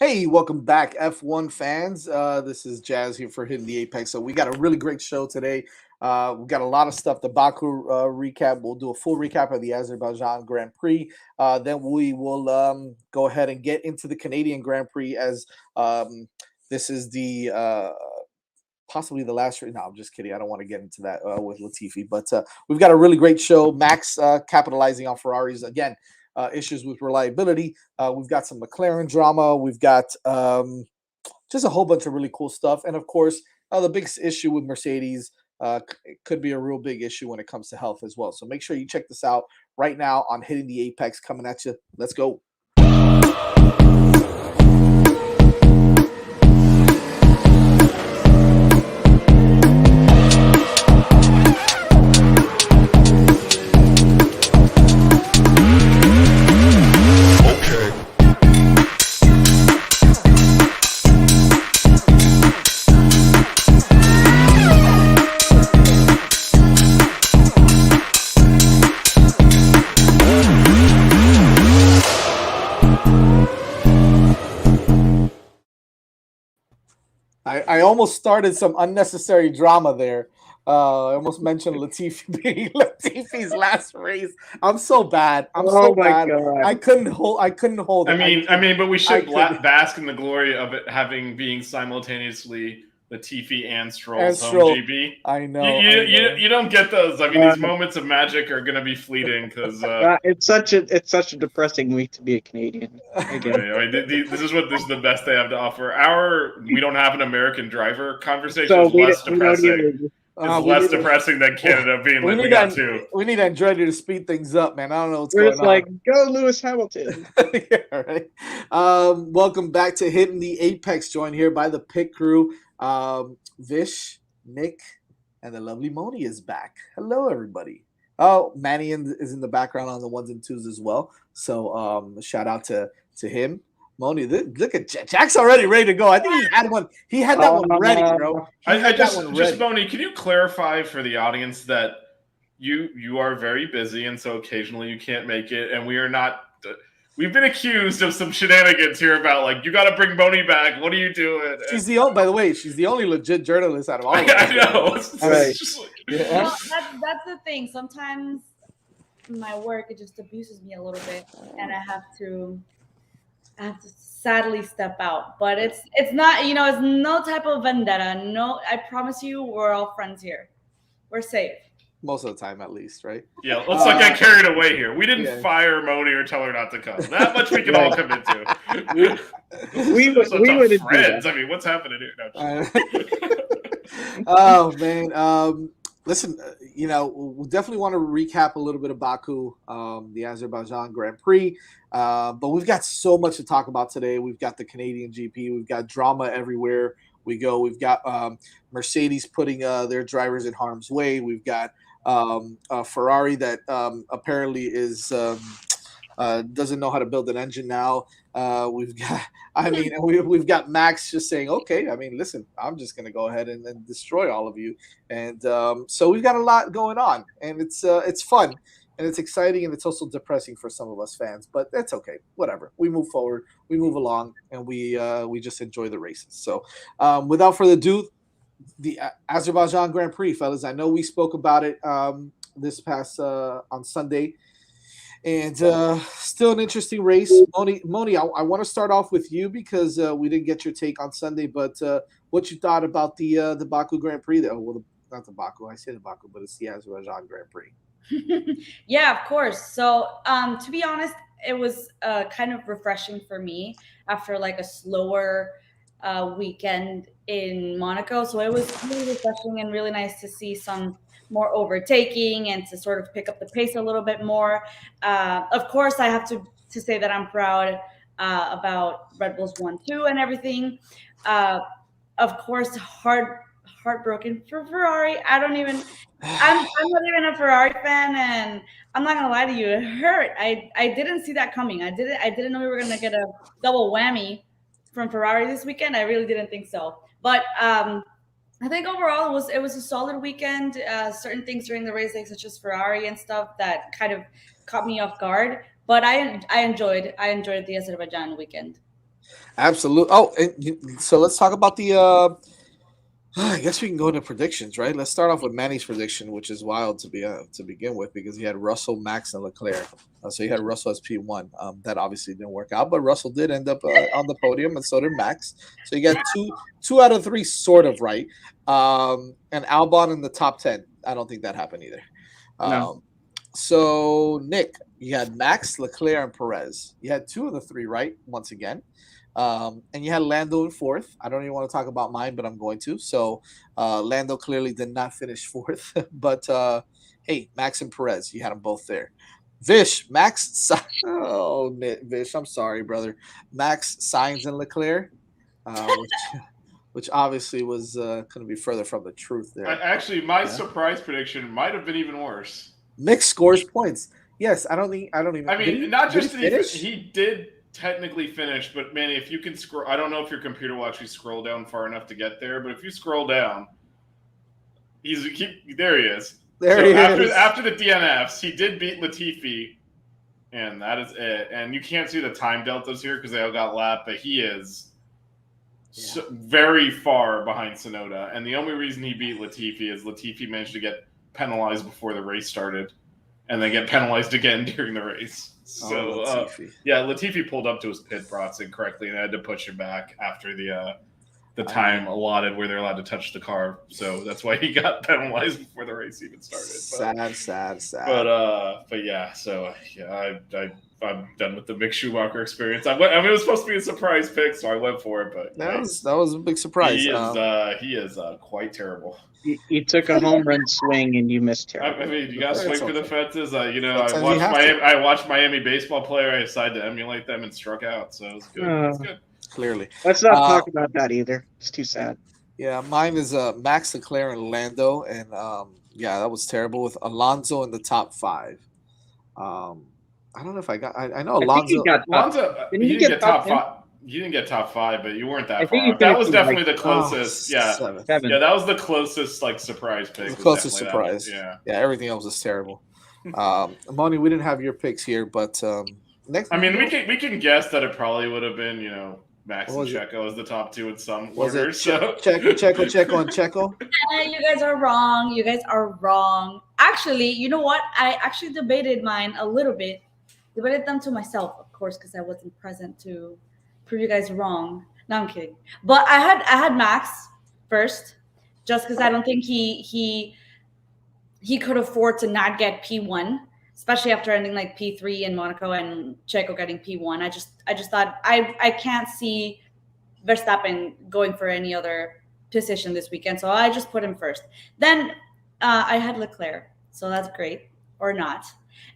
Hey, welcome back, F1 fans. This is Jazz here for Hitting the Apex. So we got a really great show today. We got a lot of stuff. The Baku recap. We'll do a full recap of the Azerbaijan Grand Prix. Then we will go ahead and get into the Canadian Grand Prix as this is the possibly the last. No, I'm just kidding. I don't want to get into that with Latifi. But we've got a really great show. Max capitalizing on Ferraris again. Issues with reliability. We've got some McLaren drama. We've got just a whole bunch of really cool stuff. And of course, the biggest issue with Mercedes it could be a real big issue when it comes to health as well. So make sure you check this out right now on Hitting the Apex coming at you. Let's go. I almost started some unnecessary drama there. I almost mentioned Latifi being Latifi's last race. I'm so bad. I'm so bad. God. I couldn't hold it. But we should bask in the glory of it being simultaneously Latifi and Stroll's home GP. I know. You don't get those. I mean, these moments of magic are going to be fleeting because it's such a depressing week to be a Canadian. This is the best they have to offer. We don't have an American driver conversation is less depressing. It's less depressing than Canada being left out too. We need Andretti to speed things up, man. I don't know what's going on. It's like, go Lewis Hamilton. Yeah, right. Welcome back to Hitting the Apex, joined here by the pit crew. Vish, Nick, and the lovely Moni is back. Hello, everybody. Oh, Manny is in the background on the ones and twos as well. So shout out to him. Moni, look at Jack's already ready to go. I think he had one. He had that one ready, bro. Just Moni, can you clarify for the audience that you are very busy and so occasionally you can't make it, and we are not. We've been accused of some shenanigans here about like you got to bring Moni back. What are you doing? By the way, she's the only legit journalist out of all of us. I know. That's the thing. Sometimes my work it just abuses me a little bit, and I have to sadly step out. But it's not it's no type of vendetta. No, I promise you, we're all friends here. We're safe. Most of the time, at least, right? Yeah, let's not get carried away here. We didn't fire Moni or tell her not to come. That much we can all commit to. we wouldn't friends. I mean, what's happening here? Oh man. Listen, we definitely want to recap a little bit of Baku, the Azerbaijan Grand Prix. But we've got so much to talk about today. We've got the Canadian GP. We've got drama everywhere we go. We've got Mercedes putting their drivers in harm's way. We've got Ferrari that apparently is doesn't know how to build an engine now. We've got Max just saying, okay, I mean, listen, I'm just going to go ahead and destroy all of you. And so we've got a lot going on, and it's fun and it's exciting, and it's also depressing for some of us fans, but that's okay. Whatever. We move forward, we move along, and we just enjoy the races. So without further ado, the Azerbaijan Grand Prix, fellas. I know we spoke about it this past on Sunday. And still an interesting race. Moni, I want to start off with you because we didn't get your take on Sunday, but what you thought about the Baku Grand Prix? Not the Baku. I say the Baku, but it's the Azerbaijan Grand Prix. Yeah, of course. So to be honest, it was kind of refreshing for me after like a slower weekend in Monaco. So it was really refreshing and really nice to see some more overtaking and to sort of pick up the pace a little bit more. Of course, I have to say that I'm proud about Red Bull's 1-2 and everything. Of course, heartbroken for Ferrari. I'm not even a Ferrari fan, and I'm not gonna lie to you, it hurt. I didn't see that coming. I didn't know we were gonna get a double whammy from Ferrari this weekend. I really didn't think so. But I think overall it was a solid weekend. Certain things during the race, like such as Ferrari and stuff, that kind of caught me off guard. But I enjoyed the Azerbaijan weekend. Absolutely. Oh, so let's talk about the. I guess we can go into predictions, right? Let's start off with Manny's prediction, which is wild to begin with because he had Russell, Max, and Leclerc. So he had Russell as P1. That obviously didn't work out, but Russell did end up on the podium, and so did Max. So you got two out of three sort of right. And Albon in the top 10. I don't think that happened either. No. So Nick, you had Max, Leclerc, and Perez. You had two of the three right once again. And you had Lando in fourth. I don't even want to talk about mine, but I'm going to. So Lando clearly did not finish fourth. But hey, Max and Perez, you had them both there. Vish, Max. Oh, Vish, I'm sorry, brother. Max, Sainz, and Leclerc, which obviously was going to be further from the truth there. Actually, my surprise prediction might have been even worse. Nick scores points. Yes, I don't even. I mean, not just did he did technically finish, but Manny, if you can scroll, I don't know if your computer will actually scroll down far enough to get there, but if you scroll down, there he is. There he is. After the DNFs, he did beat Latifi, and that is it. And you can't see the time deltas here because they all got lapped, but he is very far behind Tsunoda. And the only reason he beat Latifi is Latifi managed to get penalized before the race started, and then get penalized again during the race. So Latifi. Latifi pulled up to his pit box incorrectly and had to push him back after the time allotted where they're allowed to touch the car. So that's why he got penalized before the race even started. Sad. But yeah, so yeah, I'm done with the Mick Schumacher experience. I mean, it was supposed to be a surprise pick, so I went for it. But that was a big surprise. He is quite terrible. You took a home run swing and you missed her. I mean, you got to swing for the fences. I watched Miami baseball player. I decided to emulate them and struck out. So it was good. It was good. Clearly. Let's not talk about that either. It's too sad. Yeah, mine is Max, Leclerc, and Lando. And that was terrible with Alonso in the top 5. I don't know if I got. I know Alonso. He didn't get top 5. You didn't get top 5, but you weren't that far. That was definitely the closest. Seven. Yeah, that was the closest surprise pick. The closest surprise. Yeah, everything else was terrible. Moni, we didn't have your picks here, but next. I mean, we can guess that it probably would have been Max and Checo as the top 2 in some order. Checo, and Checo? You guys are wrong. You guys are wrong. Actually, you know what? I actually debated mine a little bit. Debated them to myself, of course, because I wasn't present to prove you guys wrong. No, I'm kidding. But I had Max first, just because I don't think he could afford to not get P1, especially after ending like P3 in Monaco and Checo getting P1. I just thought I can't see Verstappen going for any other position this weekend, so I just put him first. Then I had Leclerc, so that's great, or not.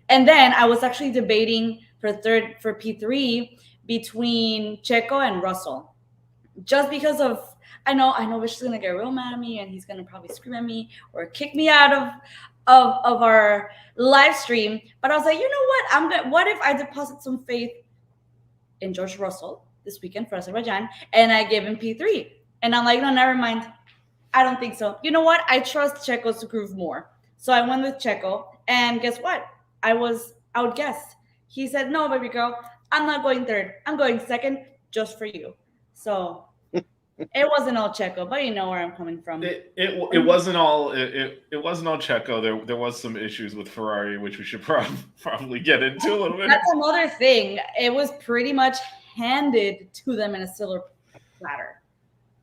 And then I was actually debating for P3 between Checo and Russell, just because of I know Vish is gonna get real mad at me and he's gonna probably scream at me or kick me out of our live stream. But I was like, you know what? What if I deposit some faith in George Russell this weekend for Azerbaijan and I give him P3? And I'm like, no, never mind. I don't think so. You know what? I trust Checo to groove more. So I went with Checo, and guess what? I was outguessed. He said, no, baby girl, I'm not going third. I'm going second just for you. So it wasn't all Checo, but you know where I'm coming from. It wasn't all Checo. There was some issues with Ferrari, which we should probably get into a little bit. That's another thing. It was pretty much handed to them in a silver platter.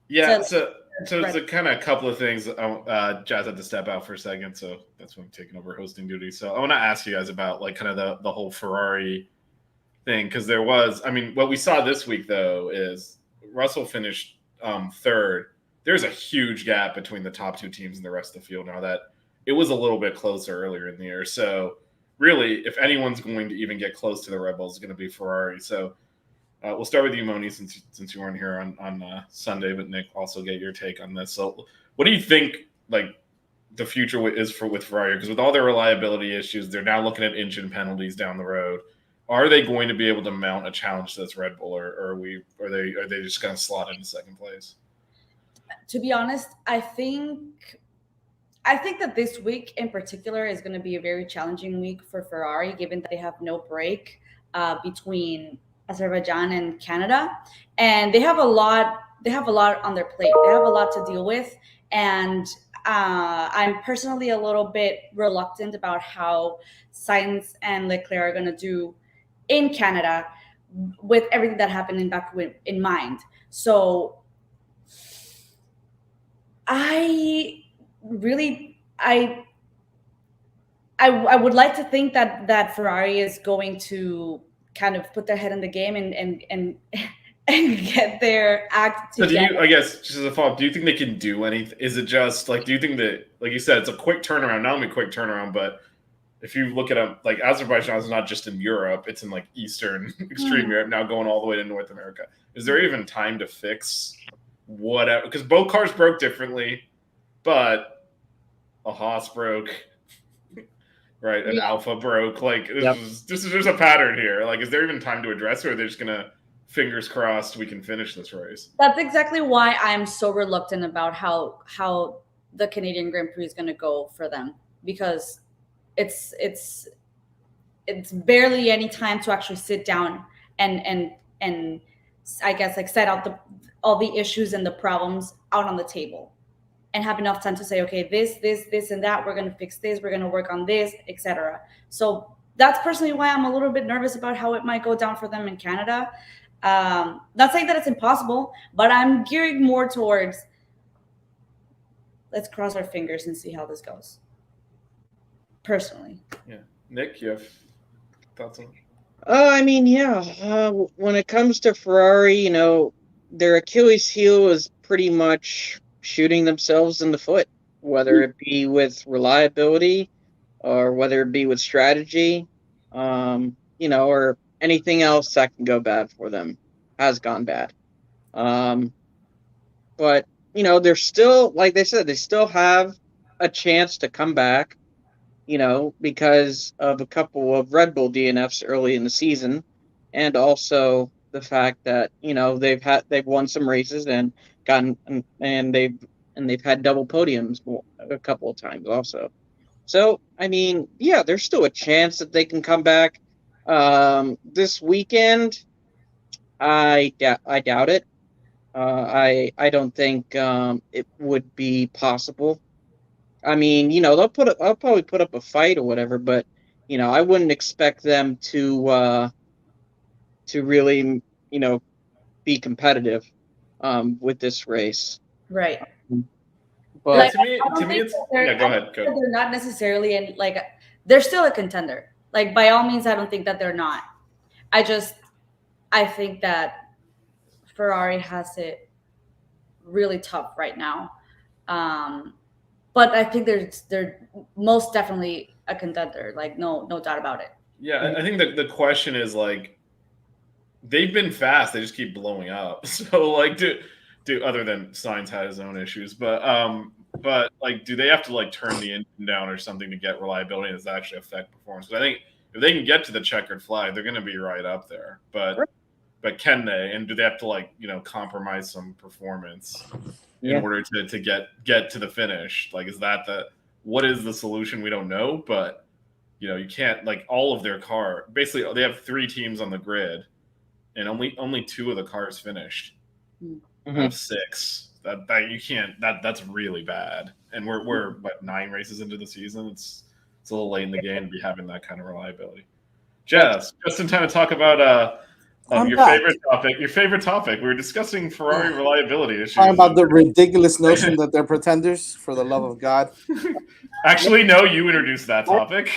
Yeah, so it's a kind of couple of things. Jazz had to step out for a second, so that's when I'm taking over hosting duty. So I want to ask you guys about like kind of the whole Ferrari thing, because there was, I mean, what we saw this week though is Russell finished third. There's a huge gap between the top 2 teams and the rest of the field now that it was a little bit closer earlier in the year. So really, if anyone's going to even get close to the Red Bulls, it's going to be Ferrari. So we'll start with you, Moni, since you weren't here on Sunday, but Nick, also get your take on this. So what do you think like the future is with Ferrari? Because with all their reliability issues, they're now looking at engine penalties down the road. Are they going to be able to mount a challenge to this Red Bull, or are they just going to slot into second place? To be honest, I think that this week in particular is going to be a very challenging week for Ferrari, given that they have no break between Azerbaijan and Canada, and they have a lot. They have a lot on their plate. They have a lot to deal with, and I'm personally a little bit reluctant about how Sainz and Leclerc are going to do in Canada with everything that happened in Baku in mind. So I really I would like to think that Ferrari is going to kind of put their head in the game and and get their act So do together. you, I guess, just as a follow-up, do you think they can do anything? Is it just like, do you think that, like you said, it's a quick turnaround, not only quick turnaround, but if you look at a, like Azerbaijan is not just in Europe, it's in like Eastern extreme Europe, now going all the way to North America. Is there even time to fix whatever? Because both cars broke differently, but a Haas broke, right? An Alpha broke. Like this is just a pattern here. Like, is there even time to address it, or are they just gonna fingers crossed we can finish this race? That's exactly why I'm so reluctant about how the Canadian Grand Prix is going to go for them, because it's barely any time to actually sit down and I guess like set out all the issues and the problems out on the table and have enough time to say, okay, this and that, we're going to fix this, we're going to work on this, etc. So that's personally why I'm a little bit nervous about how it might go down for them in Canada. Not saying that it's impossible, but I'm gearing more towards let's cross our fingers and see how this goes. Personally. Yeah. Nick, you have thoughts on it? I mean, when it comes to Ferrari, their Achilles heel is pretty much shooting themselves in the foot, whether it be with reliability or whether it be with strategy, or anything else that can go bad for them has gone bad. But, they're still, like they said, they still have a chance to come back, because of a couple of Red Bull DNFs early in the season, and also the fact that they've won some races and they've had double podiums a couple of times also. So I mean, there's still a chance that they can come back. This weekend, I doubt it. I don't think it would be possible. I mean, they'll probably put up a fight or whatever, but I wouldn't expect them to really, be competitive with this race. Right. But Like, to me, it's yeah. Go ahead. Go. They're not necessarily in they're still a contender. Like by all means, I don't think that they're not. I think that Ferrari has it really tough right now. But I think they're most definitely a contender. Like no doubt about it. Yeah, I think that the question is like, they've been fast. They just keep blowing up. So like, do other than Sainz had his own issues, but like, do they have to like turn the engine down or something to get reliability? Does that actually affect performance? Because I think if they can get to the checkered flag, they're going to be right up there. But can they? And do they have to like compromise some performance in order to get to the finish? Like, is that what is the solution? We don't know, but you can't, like, all of their car. Basically, they have 3 teams on the grid, and only 2 of the cars finished out of 6. That you can't. That's really bad. And we're what, 9 races into the season. It's a little late in the game to be having that kind of reliability. Jess, just in time to talk about your favorite topic. We were discussing Ferrari reliability issues. Talking about the ridiculous notion that they're pretenders, for the love of God. Actually, no, you introduced that topic.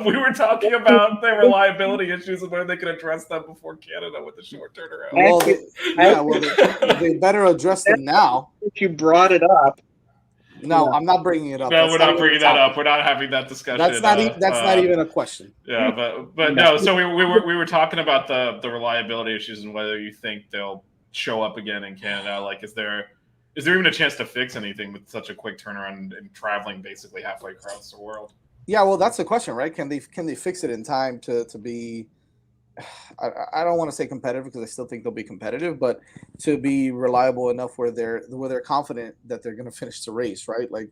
We were talking about their reliability issues and whether they could address them before Canada with the short turnaround. Well, they better address them now. If you brought it up. No, I'm not bringing it up. No, we're not bringing that up. We're not having that discussion. That's not even a question. Yeah, but no. So we were talking about the reliability issues and whether you think they'll show up again in Canada. Like, is there even a chance to fix anything with such a quick turnaround and traveling basically halfway across the world? Yeah, well, that's the question, right? Can they fix it in time to be? I don't want to say competitive because I still think they'll be competitive, but to be reliable enough where they're confident that they're going to finish the race, right? Like,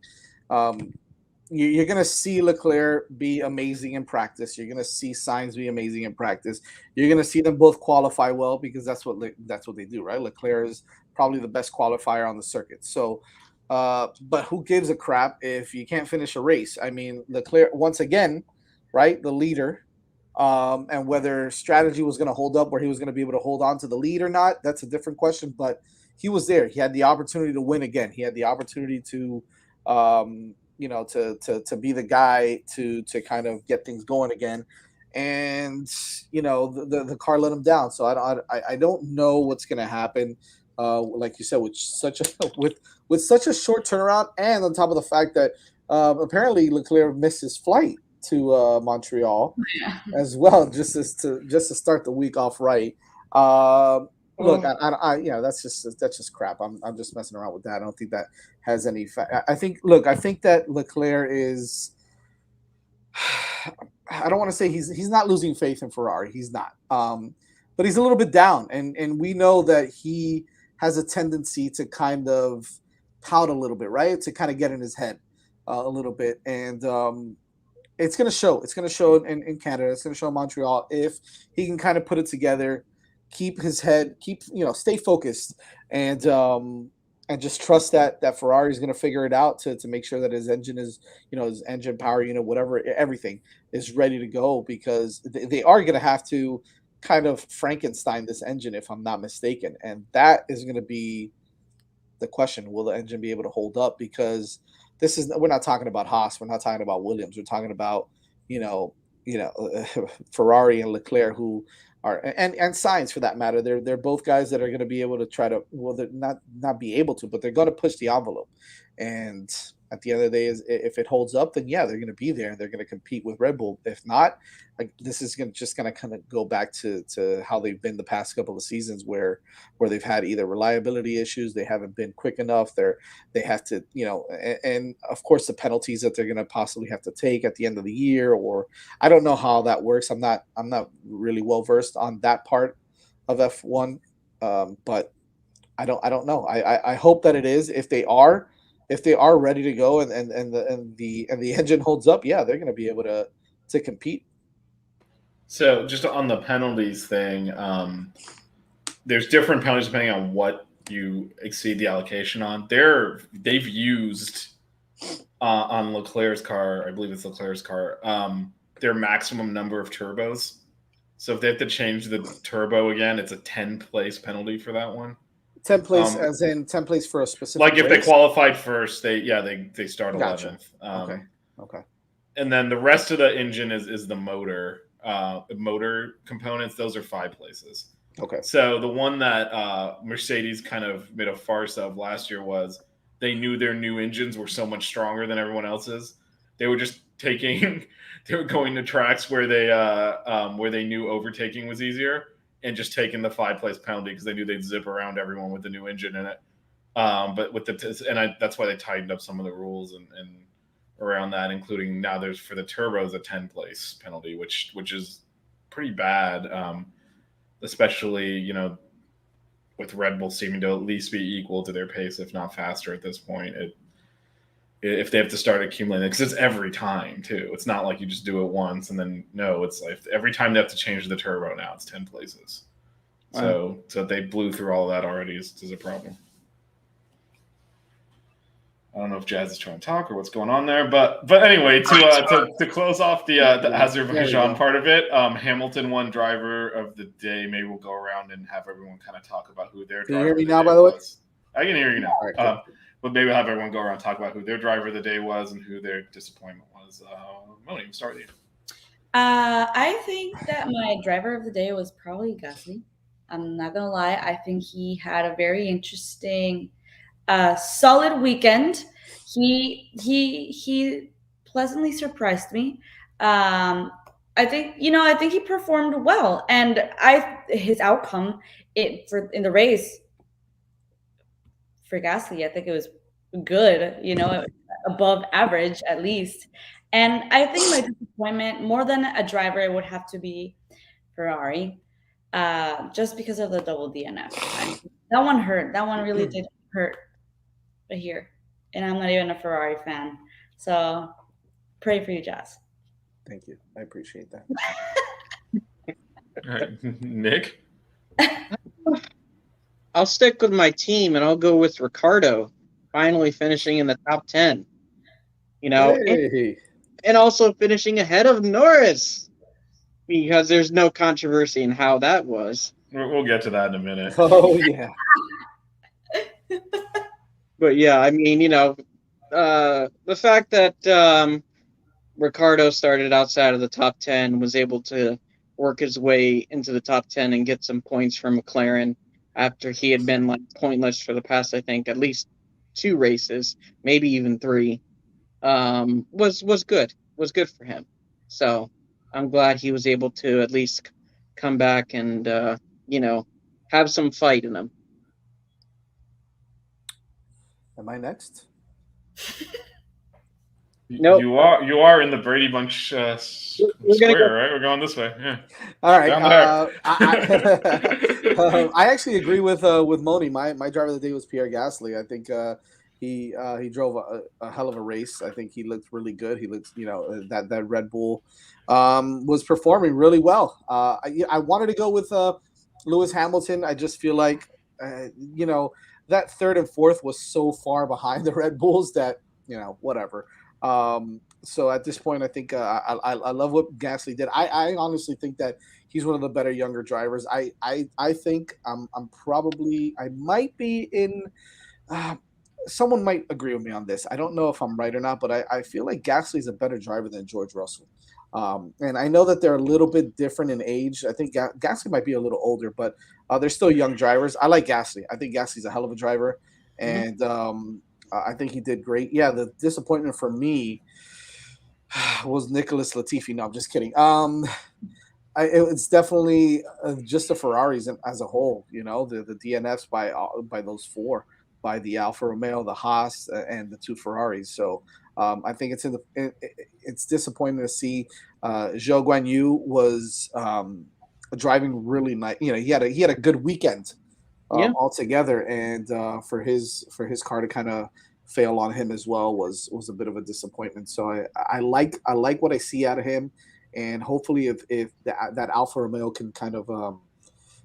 you're going to see Leclerc be amazing in practice. You're going to see Sainz be amazing in practice. You're going to see them both qualify well because that's what they do, right? Leclerc is probably the best qualifier on the circuit. So, but who gives a crap if you can't finish a race? I mean, Leclerc once again, right, the leader, and whether strategy was going to hold up, where he was going to be able to hold on to the lead or not, that's a different question. But he was there. He had the opportunity to win again. He had the opportunity to. To be the guy to kind of get things going again, and the car let him down. So I don't know what's going to happen. Like you said, with such a with such a short turnaround, and on top of the fact that apparently Leclerc missed his flight to Montreal Yeah. as well, just to start the week off right. Look, that's just crap. I'm just messing around with that. I don't think that has any. I think that Leclerc is. I don't want to say he's not losing faith in Ferrari. He's not. But he's a little bit down, and we know that he has a tendency to kind of pout a little bit, right? To kind of get in his head a little bit, and it's going to show. It's going to show in Canada. It's going to show in Montreal if he can kind of put it together, keep his head, stay focused, and just trust that Ferrari is going to figure it out to make sure that his engine is, his engine power unit, whatever, everything is ready to go, because they are going to have to kind of Frankenstein this engine, if I'm not mistaken, and that is going to be the question. Will the engine be able to hold up? Because we're not talking about Haas, we're not talking about Williams, we're talking about Ferrari and Leclerc, who are, and Sainz for that matter. They're both guys that are going to be able to try to, well, they're not be able to, but they're going to push the envelope. And at the end of the day, if it holds up, then yeah, they're going to be there and they're going to compete with Red Bull. If not, like, this is just going to kind of go back to how they've been the past couple of seasons, where they've had either reliability issues, they haven't been quick enough, they have to, and of course the penalties that they're going to possibly have to take at the end of the year, or I don't know how that works. I'm not really well versed on that part of F1, but I don't know. I hope that it is. If they are ready to go, and the engine holds up, yeah, they're going to be able to compete. So just on the penalties thing, there's different penalties depending on what you exceed the allocation on. They've used on Leclerc's car, I believe it's Leclerc's car, their maximum number of turbos. So if they have to change the turbo again, it's a 10-place penalty for that one. 10 place, as in 10 place for a specific like if race? they qualified first, they start 11th. Gotcha. Okay. And then the rest of the engine is the motor components. Those are 5 places. Okay. So the one that Mercedes kind of made a farce of last year was they knew their new engines were so much stronger than everyone else's. They were just they were going to tracks where they knew overtaking was easier, and just taking the 5-place penalty because they knew they'd zip around everyone with the new engine in it. But with that's why they tightened up some of the rules and around that, including now there's for the turbos a 10-place penalty, which is pretty bad, especially with Red Bull seeming to at least be equal to their pace, if not faster at this point. If they have to start accumulating, because it's every time too. It's not like you just do it once and then no. It's like every time they have to change the turbo. Now it's 10 places. Wow. So they blew through all of that already is a problem. I don't know if Jazz is trying to talk or what's going on there, but anyway, to close off the Azerbaijan part of it, Hamilton won driver of the day. Maybe we'll go around and have everyone kind of talk about who their driver. Can you hear me now, by the way? I can hear you now. Right, but maybe we'll have everyone go around and talk about who their driver of the day was and who their disappointment was. Moni, we'll start with you. I think that my driver of the day was probably Gasly. I'm not gonna lie. I think he had a very interesting, solid weekend. He pleasantly surprised me. I think he performed well, and his outcome in the race for Gasly, I think it was good, above average at least. And I think my disappointment, more than a driver, it would have to be Ferrari, just because of the double DNF. That one hurt. That one really did hurt here. And I'm not even a Ferrari fan. So pray for you, Jazz. Thank you. I appreciate that. All right. Nick? I'll stick with my team, and I'll go with Ricardo finally finishing in the top 10. Hey. And also finishing ahead of Norris, because there's no controversy in how that was. We'll get to that in a minute. Oh, yeah. But yeah, I mean, the fact that Ricardo started outside of the top 10, was able to work his way into the top 10 and get some points from McLaren after he had been like pointless for the past, I think, at least 2 races, maybe even 3, was good. Was good for him. So I'm glad he was able to at least come back and have some fight in him. Am I next? Nope. You are in the Brady Bunch We're square, right? We're going this way. Yeah. All right. Down there. I actually agree with Moni. My driver of the day was Pierre Gasly. I think he drove a hell of a race. I think he looked really good. He looked, that Red Bull was performing really well. I wanted to go with Lewis Hamilton. I just feel like that 3rd and 4th was so far behind the Red Bulls that whatever. So at this point, I think I love what Gasly did. I honestly think that he's one of the better younger drivers. I think I might be in. Someone might agree with me on this. I don't know if I'm right or not, but I feel like Gasly is a better driver than George Russell. And I know that they're a little bit different in age. I think Gasly might be a little older, but they're still young drivers. I like Gasly. I think Gasly's a hell of a driver, and I think he did great. Yeah, the disappointment for me was Nicholas Latifi. No, I'm just kidding. It's definitely just the Ferraris as a whole. The DNFs by those 4, by the Alfa Romeo, the Haas, and the 2 Ferraris. So I think it's disappointing to see Zhou Guanyu was driving really nice. He had a good weekend altogether, and for his car to kind of fail on him as well was a bit of a disappointment. So I like what I see out of him, and hopefully if that Alfa Romeo can kind of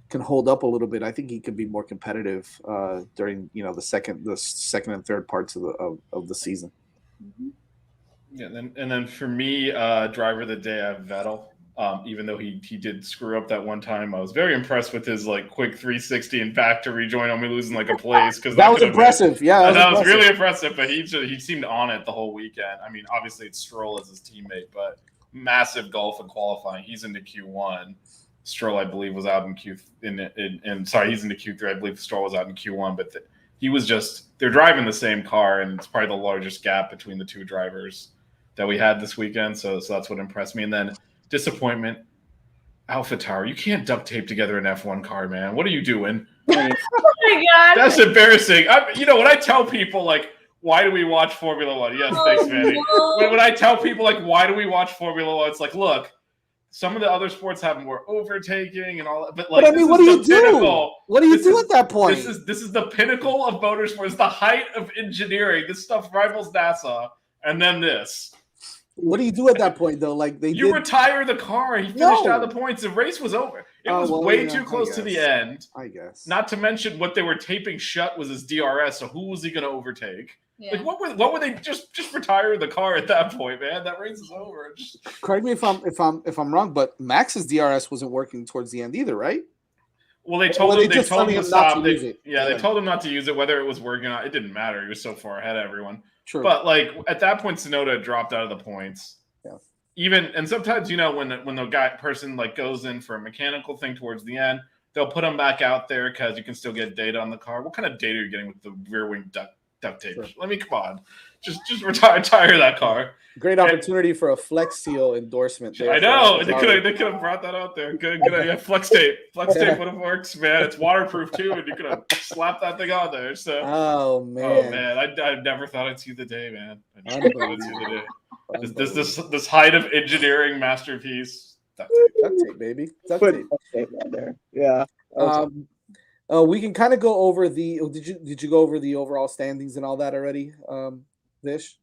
can hold up a little bit, I think he could be more competitive during the second and third parts of the season. Yeah, and then for me, driver of the day, I have Vettel. Even though he did screw up that one time, I was very impressed with his quick 360 and back to rejoin, only losing a place, because that was impressive. Yeah, that was really impressive. But he seemed on it the whole weekend. I mean, obviously it's Stroll as his teammate, but massive gulf in qualifying. He's into Q1. Stroll, I believe, was out in he's into Q3. I believe Stroll was out in Q1, but he was they're driving the same car, and it's probably the largest gap between the 2 drivers that we had this weekend. So that's what impressed me. And then disappointment, AlphaTauri. You can't duct tape together an F1 car, man. What are you doing? Oh my God. That's embarrassing. When I tell people why do we watch Formula One? Yes, thanks, Manny. No. When I tell people why do we watch Formula One, it's look, some of the other sports have more overtaking and all that, but I mean, what do you do? Pinnacle. What do you do at that point? This is the pinnacle of motorsports. It's the height of engineering. This stuff rivals NASA, and then this. What do you do at that point, though? You retire the car. He finished out of the points. The race was over. It was way too close to the end. I guess. Not to mention what they were taping shut was his DRS. So who was he going to overtake? Yeah. What were they just retire the car at that point, man? That race is over. Correct me if I'm wrong, but Max's DRS wasn't working towards the end either, right? Well, they told him to stop. They told him not to use it. Whether it was working or not, it didn't matter. He was so far ahead of everyone. True. But at that point, Tsunoda dropped out of the points. Yeah. And sometimes person goes in for a mechanical thing towards the end, they'll put them back out there because you can still get data on the car. What kind of data are you getting with the rear wing duct tape? Sure. Come on, just retire that car. Great opportunity for a Flex Seal endorsement. I know they could have brought that out there. Good idea. Flex tape would have worked, man. It's waterproof too, and you could have slapped that thing on there. So, oh man, I never thought I'd see the day, man. I never thought I'd see the day. This height of engineering masterpiece. Duct tape, baby. Duct tape right there. Yeah. We can kind of go over the. Did you go over the overall standings and all that already, Vish?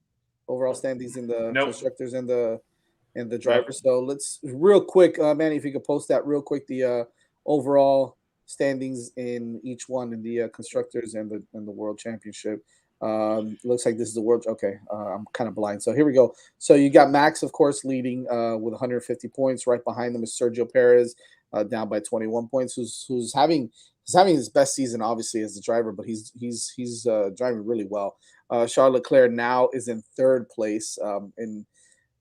overall standings in the Nope. constructors and the drivers. So let's real quick, Manny, if you could post that real quick, the overall standings in each one in the constructors and the world championship. Looks like this is the world. Okay, I'm kind of blind. So here we go. So you got Max, of course, leading with 150 points. Right behind them is Sergio Perez, down by 21 points. Who's having his best season, obviously, as a driver, but he's driving really well. Charles Leclerc now is in third place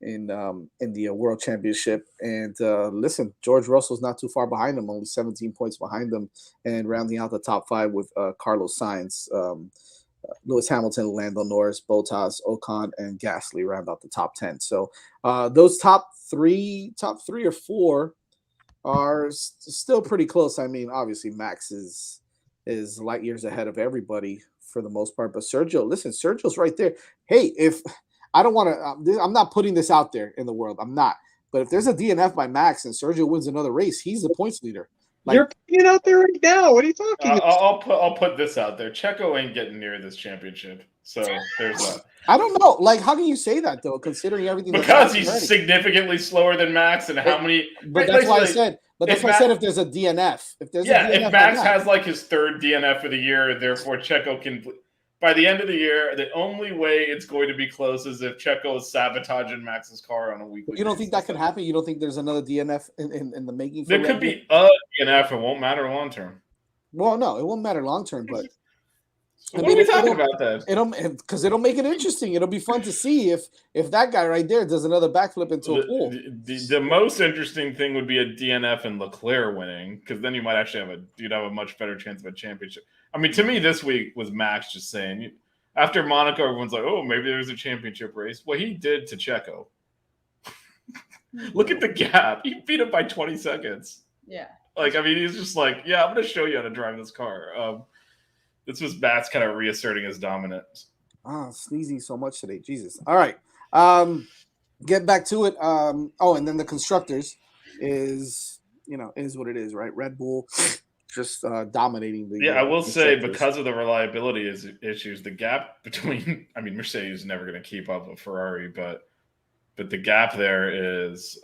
in the World Championship. And listen, George Russell's not too far behind him, only 17 points behind them, and rounding out the top five with Carlos Sainz, Lewis Hamilton, Lando Norris, Bottas, Ocon, and Gasly round out the top 10. So those top three or four are still pretty close. I mean, obviously Max is light years ahead of everybody for the most part, but Sergio's right there. Hey, if I don't want to, I'm not putting this out there in the world. I'm not. But if there's a DNF by Max and Sergio wins another race, he's the points leader. Like, you're putting it out there right now. What are you talking about? I'll put this out there. Checo ain't getting near this championship. So there's that. I don't know. Like, how can you say that though, considering everything? Because he's significantly slower than Max, and how many? But that's why I said. But that's why I said if there's a DNF, if Max has like his third DNF of the year, therefore Checo can. By the end of the year, the only way it's going to be close is if Checo is sabotaging Max's car on a weekly. You don't think that could happen? You don't think there's another DNF in the making? There could be a DNF. It won't matter long term. Well, no, it won't matter long term, but. What are we talking about then? Because it'll make it interesting. It'll be fun to see if that guy right there does another backflip into a pool. The most interesting thing would be a DNF and Leclerc winning, because then you might actually you'd have a much better chance of a championship. I mean, to me, this week was Max just saying, after Monaco, everyone's like, oh, maybe there's a championship race. What he did to Checo. Look at the gap. He beat him by 20 seconds. Yeah. Like, I mean, he's just like, yeah, I'm going to show you how to drive this car. This was Max kind of reasserting his dominance. Sneezing so much today. Jesus. All right. Get back to it. And then the constructors is what it is, right? Red Bull just dominating the. Yeah, I will say because of the reliability issues, the gap between, I mean, Mercedes is never going to keep up with Ferrari, but the gap there is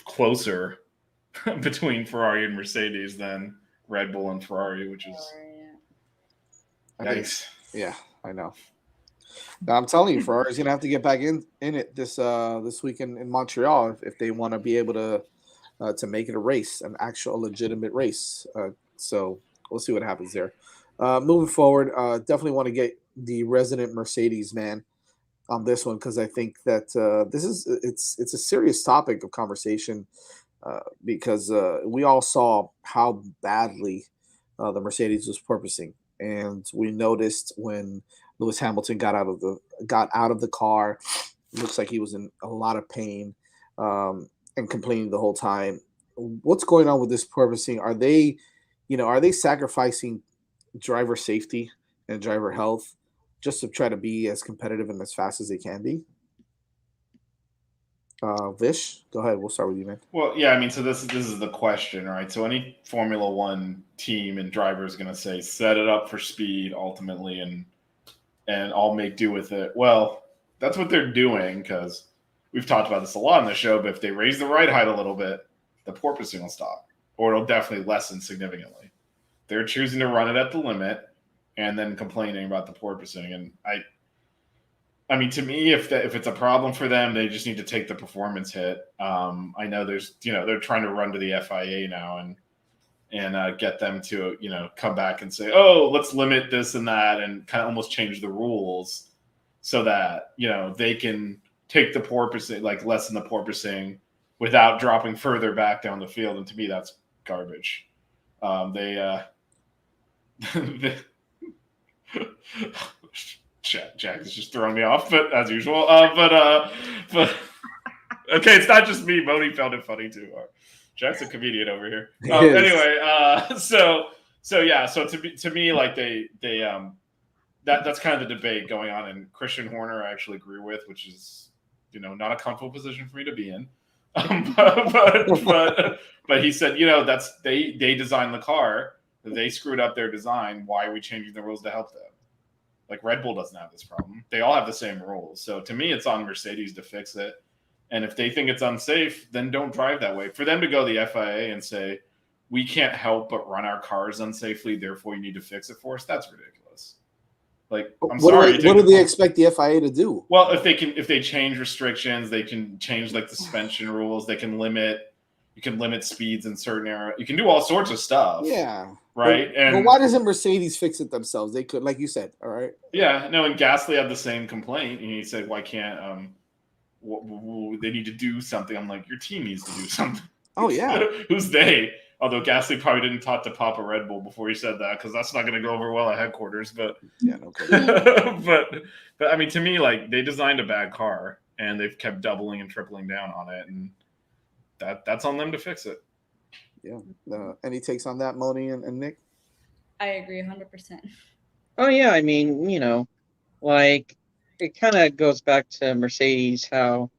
closer between Ferrari and Mercedes than Red Bull and Ferrari, which is yikes. Yeah, I know. Now, I'm telling you, Ferrari's gonna have to get back in it this weekend in Montreal if they want to be able to make it a race, an actual legitimate race. So we'll see what happens there. Moving forward, definitely want to get the resident Mercedes man on this one, because I think that it's a serious topic of conversation. Because we all saw how badly the Mercedes was porpoising, and we noticed when Lewis Hamilton got out of the car, it looks like he was in a lot of pain and complaining the whole time. What's going on with this porpoising? Are they sacrificing driver safety and driver health just to try to be as competitive and as fast as they can be? Vish, go ahead. We'll start with you, man. Well, yeah, I mean, so this is the question, right? So any Formula One team and driver is going to say, set it up for speed ultimately, and I'll make do with it. Well, that's what they're doing, because we've talked about this a lot on the show, but if they raise the ride height a little bit, the porpoising will stop, or it'll definitely lessen significantly. They're choosing to run it at the limit and then complaining about the porpoising. And I mean, to me, if it's a problem for them, they just need to take the performance hit. I know they're trying to run to the FIA now and get them to, come back and say, oh, let's limit this and that, and kind of almost change the rules so that, they can take the porpoising, like lessen the porpoising without dropping further back down the field. And to me, that's garbage. Jack is just throwing me off, but as usual. But okay, it's not just me. Moni found it funny too. Jack's a comedian over here. Anyway, so to me, like that's kind of the debate going on, and Christian Horner I actually agree with, which is not a comfortable position for me to be in. But he said, that's they designed the car, they screwed up their design. Why are we changing the rules to help them? Like Red Bull doesn't have this problem. They all have the same rules. So to me, it's on Mercedes to fix it. And if they think it's unsafe, then don't drive that way. For them to go to the FIA and say, we can't help but run our cars unsafely, therefore you need to fix it for us, that's ridiculous. Like, I'm sorry. What do they expect the FIA to do? Well, if they change restrictions, they can change like the suspension rules. You can limit speeds in certain areas. You can do all sorts of stuff. Yeah. Right. But why doesn't Mercedes fix it themselves? They could, like you said. All right. Yeah. No. And Gasly had the same complaint, and he said, "Why can't they need to do something?" I'm like, your team needs to do something. Oh yeah. Who's they? Although Gasly probably didn't talk to Papa Red Bull before he said that, because that's not going to go over well at headquarters. But yeah, okay. but I mean, to me, like, they designed a bad car and they've kept doubling and tripling down on it, and that's on them to fix it. Yeah. Any takes on that, Moni and Nick? I agree 100%. Oh yeah, I mean, like it kind of goes back to Mercedes, how,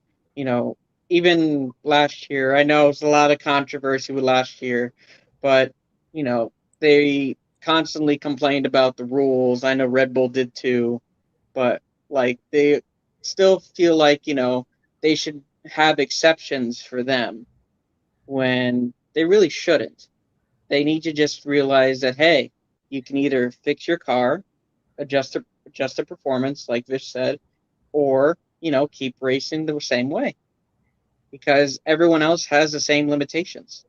even last year, I know it was a lot of controversy with last year, but, they constantly complained about the rules. I know Red Bull did too, but like they still feel like, they should have exceptions for them when they really shouldn't. They need to just realize that, hey, you can either fix your car, adjust the performance, like Vish said, or, keep racing the same way, because everyone else has the same limitations.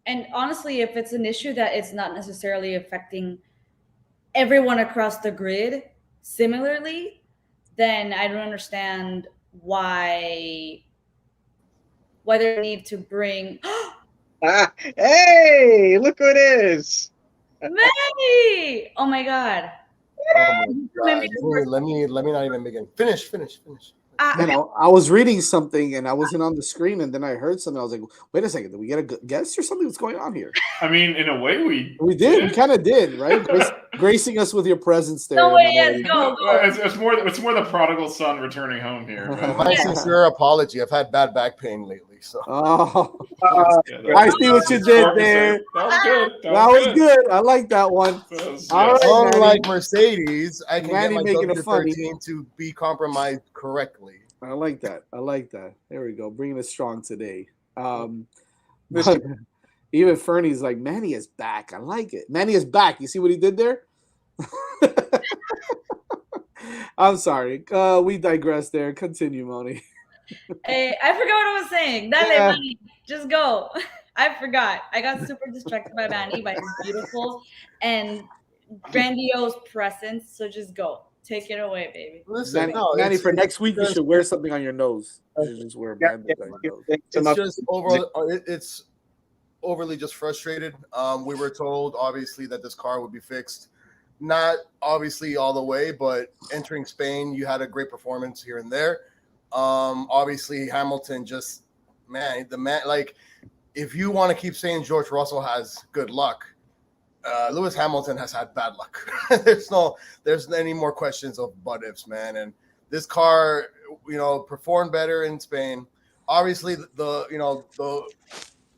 And honestly, if it's an issue that it's not necessarily affecting everyone across the grid similarly, then I don't understand why they need to bring Hey, look who it is. Manny! Oh my god. Oh my God. Let me not even begin. Finish. I was reading something and I wasn't on the screen, and then I heard something. I was like, wait a second, did we get a guest or something? What's going on here? I mean, in a way, we did. We kind of did, right? Gracing us with your presence there. No way, yes, go. It's more the prodigal son returning home here. But. My sincere apology. I've had bad back pain lately. So I see what you did there. That was good. That was good. I like that one. All right, unlike Mercedes, I can Manny get my making it W13 to be compromised correctly. I like that. There we go. Bringing it strong today. Even Fernie's like, Manny is back. I like it. Manny is back. You see what he did there? I'm sorry. We digress there. Continue, Moni. Hey, I forgot what I was saying. Dale, Manny, just go. I forgot. I got super distracted by Manny, by his beautiful and grandiose presence. So just go. Take it away, baby. Listen, Manny, for next week, you should wear something on your nose. You just wear a bandage on your nose. It's just it's overly just frustrated. We were told, obviously, that this car would be fixed. Not obviously all the way, but entering Spain, you had a great performance here and there. Obviously, Hamilton just, like, if you want to keep saying George Russell has good luck, Lewis Hamilton has had bad luck. There's any more questions of but ifs, man. And this car, performed better in Spain. Obviously, the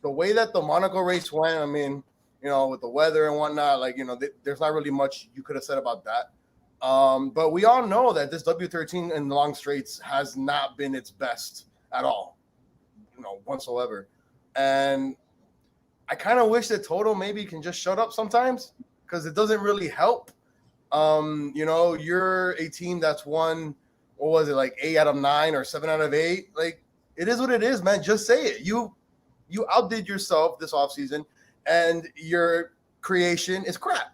way that the Monaco race went, I mean, with the weather and whatnot, like, there's not really much you could have said about that. But we all know that this W13 in the long straights has not been its best at all, whatsoever. And I kind of wish that Toto maybe can just shut up sometimes, because it doesn't really help. You're a team that's won, what was it, like 8 out of 9 or 7 out of 8? Like, it is what it is, man. Just say it. You outdid yourself this offseason, and your creation is crap.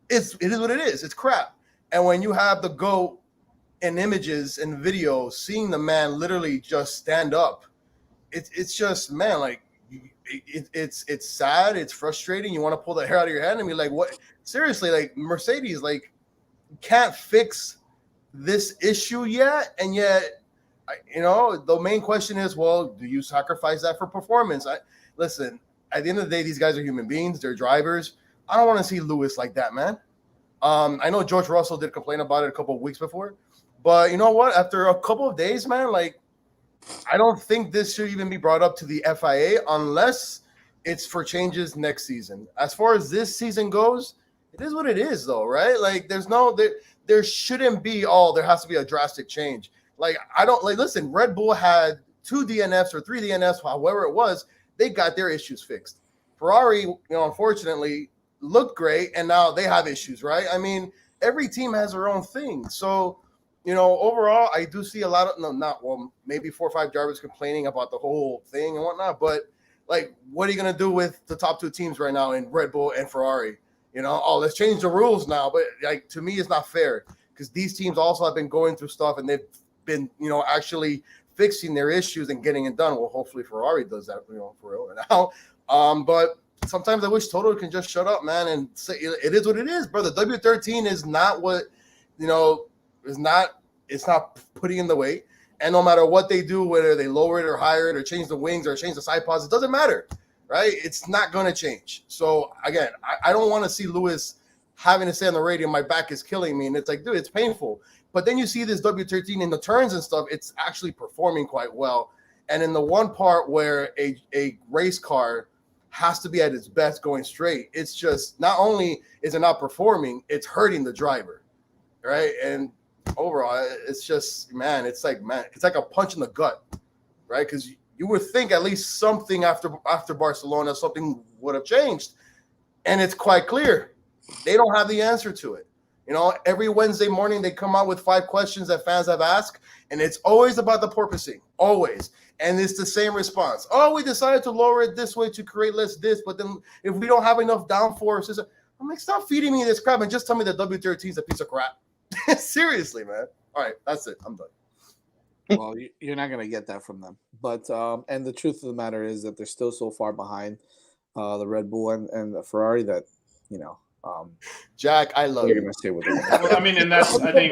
It is what it is. It's crap. And when you have the GOAT in images and videos, seeing the man literally just stand up, it's just, man, like, it's sad. It's frustrating. You want to pull the hair out of your head and be like, what? Seriously, like, Mercedes, like, can't fix this issue yet. And yet, the main question is, well, do you sacrifice that for performance? Listen, at the end of the day, these guys are human beings. They're drivers. I don't want to see Lewis like that, man. I know George Russell did complain about it a couple of weeks before, but you know what? After a couple of days, man, like, I don't think this should even be brought up to the FIA unless it's for changes next season. As far as this season goes, it is what it is, though, right? Like, there shouldn't be, there has to be a drastic change. Like, I don't like, listen, Red Bull had 2 DNFs or 3 DNFs, however it was, they got their issues fixed. Ferrari, unfortunately, looked great, and now they have issues, right? I mean, every team has their own thing. So, overall, I do see a lot of, maybe 4 or 5 drivers complaining about the whole thing and whatnot, but like, what are you going to do with the top 2 teams right now in Red Bull and Ferrari? Let's change the rules now. But like, to me, it's not fair because these teams also have been going through stuff and they've been, actually fixing their issues and getting it done. Well, hopefully Ferrari does that, for real right now. But sometimes I wish Toto can just shut up, man, and say it is what it is, brother. W13 is not what, it's not putting in the weight. And no matter what they do, whether they lower it or higher it or change the wings or change the side pods, it doesn't matter, right? It's not going to change. So, again, I don't want to see Lewis having to say on the radio, my back is killing me. And it's like, dude, it's painful. But then you see this W13 in the turns and stuff, it's actually performing quite well. And in the one part where a race car has to be at its best going straight, it's just not only is it not performing, it's hurting the driver, right? And overall, it's just, it's like a punch in the gut, right? Because you would think at least something after Barcelona, something would have changed. And it's quite clear. They don't have the answer to it. Every Wednesday morning, they come out with 5 questions that fans have asked, and it's always about the porpoising, always. And it's the same response. Oh, we decided to lower it this way to create less this, but then if we don't have enough downforce, I'm like, stop feeding me this crap and just tell me that W13 is a piece of crap. Seriously, man. All right, that's it. I'm done. Well, you're not going to get that from them. But and the truth of the matter is that they're still so far behind the Red Bull and the Ferrari that, Jack, I love you're you. going to say what they're going to Well, I mean, and I think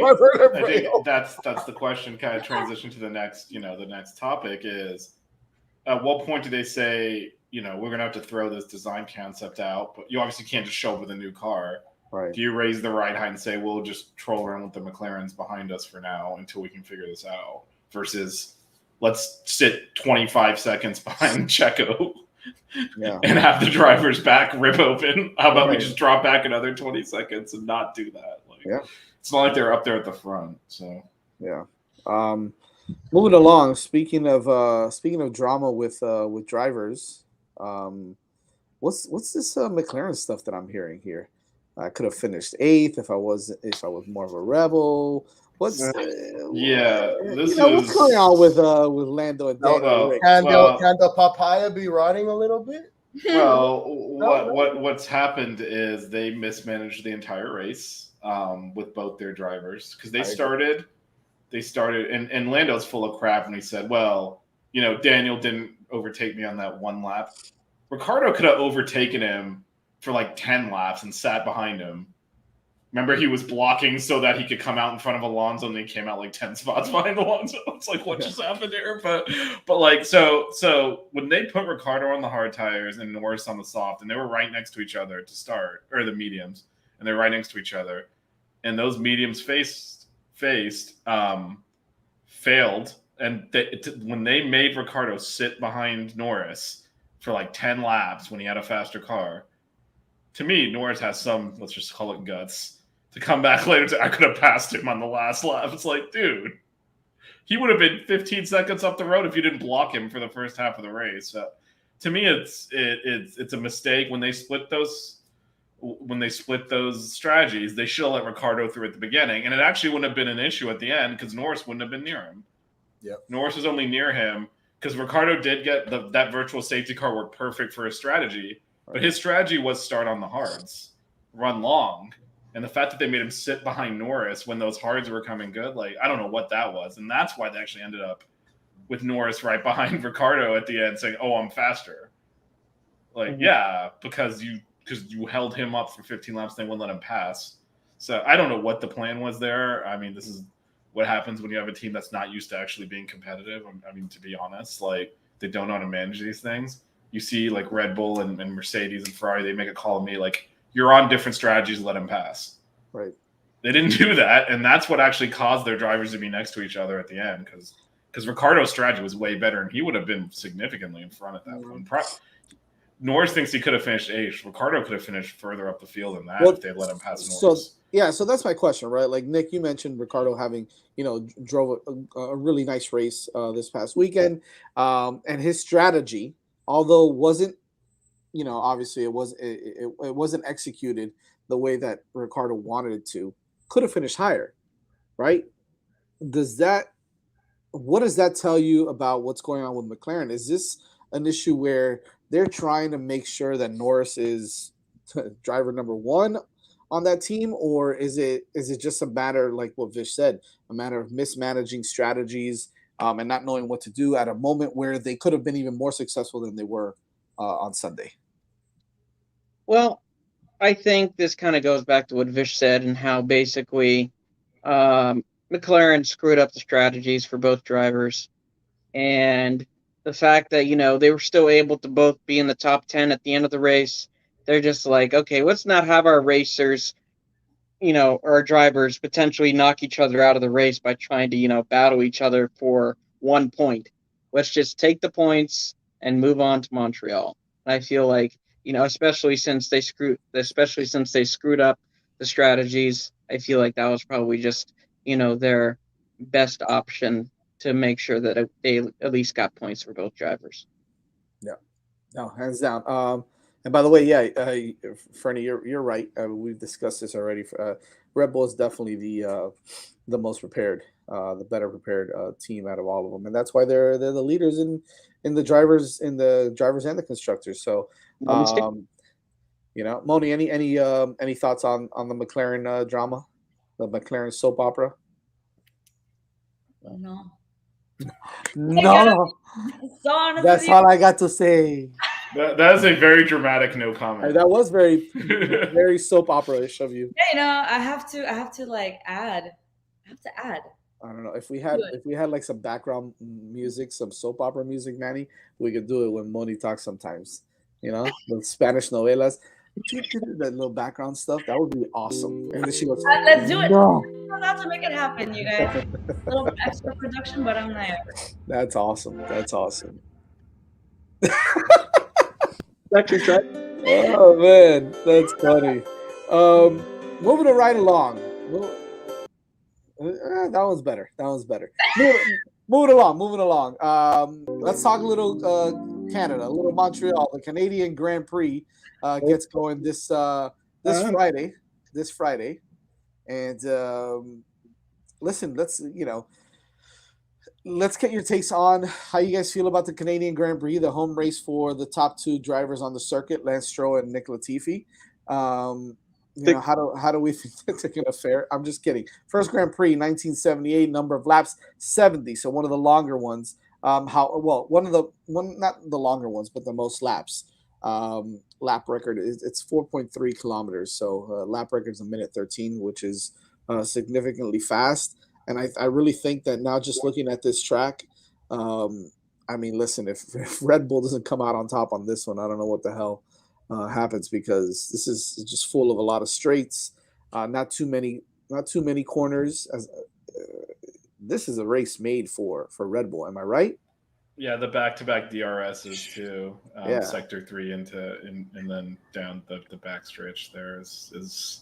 that's the question. Kind of transition to the next, the next topic is, at what point do they say, we're going to have to throw this design concept out, but you obviously can't just show up with a new car. Right. Do you raise the right hand and say, we'll just troll around with the McLarens behind us for now until we can figure this out, versus let's sit 25 seconds behind Checo and have the driver's back rip open? How about we just drop back another 20 seconds and not do that? It's not like they're up there at the front. So moving along. Speaking of drama with drivers, what's this McLaren stuff that I'm hearing here? I could have finished 8th if I was more of a rebel. What's what's going on with Lando and Daniel? Can the papaya be rotting a little bit? Well, what's happened is they mismanaged the entire race with both their drivers, because they started and Lando's full of crap, and he said, well, Daniel didn't overtake me on that 1 lap. Ricciardo could have overtaken him for like 10 laps and sat behind him. Remember, he was blocking so that he could come out in front of Alonso, and he came out like 10 spots behind Alonso. It's like, what just happened here? But like, so when they put Ricciardo on the hard tires and Norris on the soft, and they were right next to each other to start, or the mediums, and they're right next to each other, and those mediums failed, and when they made Ricciardo sit behind Norris for like 10 laps when he had a faster car, to me, Norris has some, let's just call it guts, to come back later and say, I could have passed him on the last lap. It's like, dude, he would have been 15 seconds up the road if you didn't block him for the first half of the race. So, to me, it's a mistake. When they split those strategies, they should have let Ricciardo through at the beginning, and it actually wouldn't have been an issue at the end because Norris wouldn't have been near him. Yep. Norris was only near him because Ricciardo did get that virtual safety car work perfect for his strategy. But his strategy was start on the hards, run long. And the fact that they made him sit behind Norris when those hards were coming good, like, I don't know what that was. And that's why they actually ended up with Norris right behind Ricciardo at the end saying, oh, I'm faster. Like, because you held him up for 15 laps and they wouldn't let him pass. So I don't know what the plan was there. I mean, this is what happens when you have a team that's not used to actually being competitive. I mean, to be honest, like, they don't know how to manage these things. You see, like, Red Bull and Mercedes and Ferrari, they make a call to me like, you're on different strategies, let him pass. Right. They didn't do that, and that's what actually caused their drivers to be next to each other at the end, because Ricciardo's strategy was way better, and he would have been significantly in front at that point. Norris thinks he could have finished 8th. Ricciardo could have finished further up the field than that if they let him pass Norris. So Yeah, so that's my question, right? Like Nick, you mentioned Ricardo having, drove a really nice race this past weekend, and his strategy, although wasn't, obviously it wasn't executed the way that Ricardo wanted it to, could have finished higher, right? Does that What does that tell you about what's going on with McLaren? Is this an issue where they're trying to make sure that Norris is driver number one on that team, or is it just a matter, like what Vish said, a matter of mismanaging strategies and not knowing what to do at a moment where they could have been even more successful than they were on Sunday? Well, I think this kind of goes back to what Vish said and how basically McLaren screwed up the strategies for both drivers. And the fact that, they were still able to both be in the top 10 at the end of the race, they're just like, okay, let's not have our racers, or our drivers potentially knock each other out of the race by trying to, battle each other for 1 point. Let's just take the points and move on to Montreal. And I feel like, especially since they screwed up the strategies, I feel like that was probably just, their best option to make sure that they at least got points for both drivers. Yeah, no, hands down. And by the way, yeah, Fernie, you're right. We've discussed this already. Red Bull is definitely the most prepared, the better prepared team out of all of them, and that's why they're the leaders in the drivers and the constructors. So, Moni, any thoughts on the McLaren drama, the McLaren soap opera? No. No, So honestly, that's all I got to say. That is a very dramatic no comment. That was very, very soap opera-ish of you. yeah, I have to like add. I have to add. I don't know if we had like some background music, some soap opera music, Manny, we could do it when Moni talks sometimes. The Spanish novelas, that little background stuff. That would be awesome. And then she goes, Let's do it. No. I'm about to make it happen, you guys. A little extra production, but I'm there. That's awesome. That's awesome. That's your track. Oh man, that's funny. Moving it right along. That one's better. Moving along. Let's talk a little Canada, a little Montreal. The Canadian Grand Prix gets going this Friday. And listen, let's get your takes on how you guys feel about the Canadian Grand Prix, the home race for the top two drivers on the circuit, Lance Stroll and Nick Latifi. How do we think that's going to fare? I'm just kidding. First Grand Prix, 1978, number of laps 70, so one of the longer ones. Not the longer ones, but the most laps. Lap record it's 4.3 kilometers, so lap record is a minute 13, which is significantly fast. And I really think that now, just looking at this track, listen, if Red Bull doesn't come out on top on this one, I don't know what the hell happens, because this is just full of a lot of straights, not too many corners. This is a race made for Red Bull. Am I right? Yeah, the back-to-back DRSs too. Sector 3 and then down the back stretch there is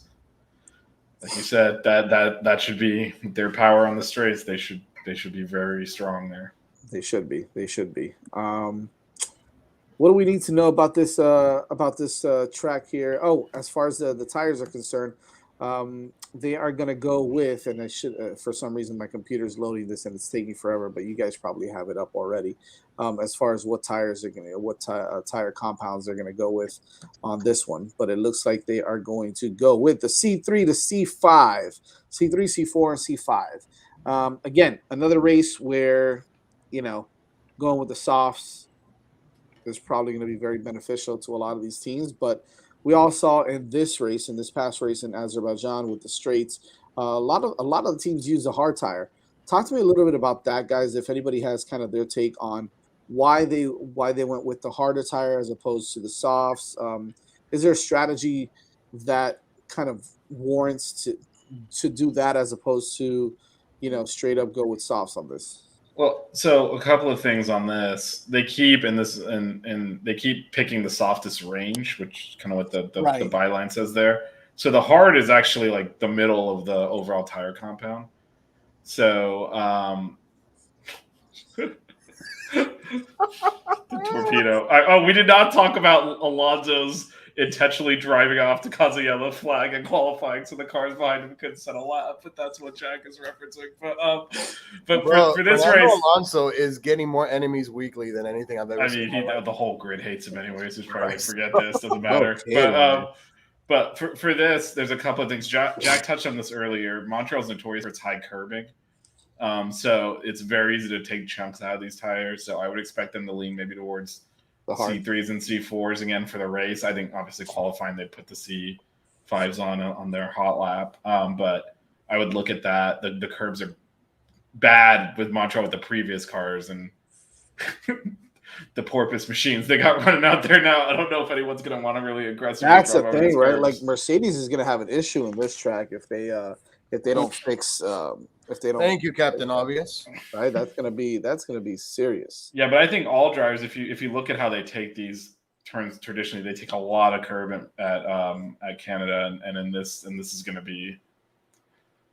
like you said, that should be their power on the straights. They should be very strong there. They should be. What do we need to know about this track here? Oh, as far as the tires are concerned, they are going to go with, and I should, for some reason, my computer's loading this and it's taking forever, but you guys probably have it up already. As far as what tires are tire compounds they're going to go with on this one, but it looks like they are going to go with the C3 to C5, C3, C4, and C5. Again, another race where, going with the softs is probably going to be very beneficial to a lot of these teams, but we all saw in this past race in Azerbaijan with the straights, a lot of the teams use the hard tire. Talk to me a little bit about that, guys. If anybody has kind of their take on why they went with the harder tire as opposed to the softs. Is there a strategy that kind of warrants to do that as opposed to, straight up go with softs on this? Well, so a couple of things on this. They keep and they keep picking the softest range, which kind of what the byline says there. So the hard is actually like the middle of the overall tire compound. So the torpedo. We did not talk about Alonso's intentionally driving off to cause a yellow flag and qualifying, so the cars behind him couldn't set a lap. But that's what Jack is referencing. But Bro, for this Fernando race, Alonso is getting more enemies weekly than anything I've ever seen. the whole grid hates him anyways. He's probably like, forget this, doesn't No matter. kidding, But for this, there's a couple of things. Jack touched on this earlier. Montreal's notorious for its high curbing. So it's very easy to take chunks out of these tires. So I would expect them to lean maybe towards the hard. C3s and C4s again for the race. I think obviously qualifying they put the C5s on their hot lap. But I would look at that. The curbs are bad with Montreal with the previous cars and the porpoise machines they got running out there now. I don't know if anyone's going to want to really aggressively. That's the drive over thing, these right? curbs. Like Mercedes is going to have an issue in this track if they don't fix if they don't. Thank you, Captain Obvious. Right, that's gonna be serious. Yeah, but I think all drivers, if you look at how they take these turns traditionally, they take a lot of curb at Canada, and in this is going to be,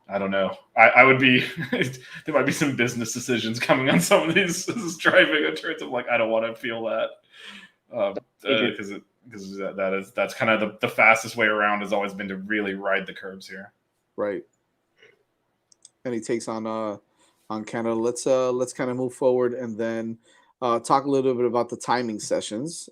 I don't know. I would be there might be some business decisions coming on some of these driving in terms of like I don't want to feel that because that's kind of the fastest way around has always been to really ride the curbs here. Right. Any takes on Canada? Let's kind of move forward and then talk a little bit about the timing sessions.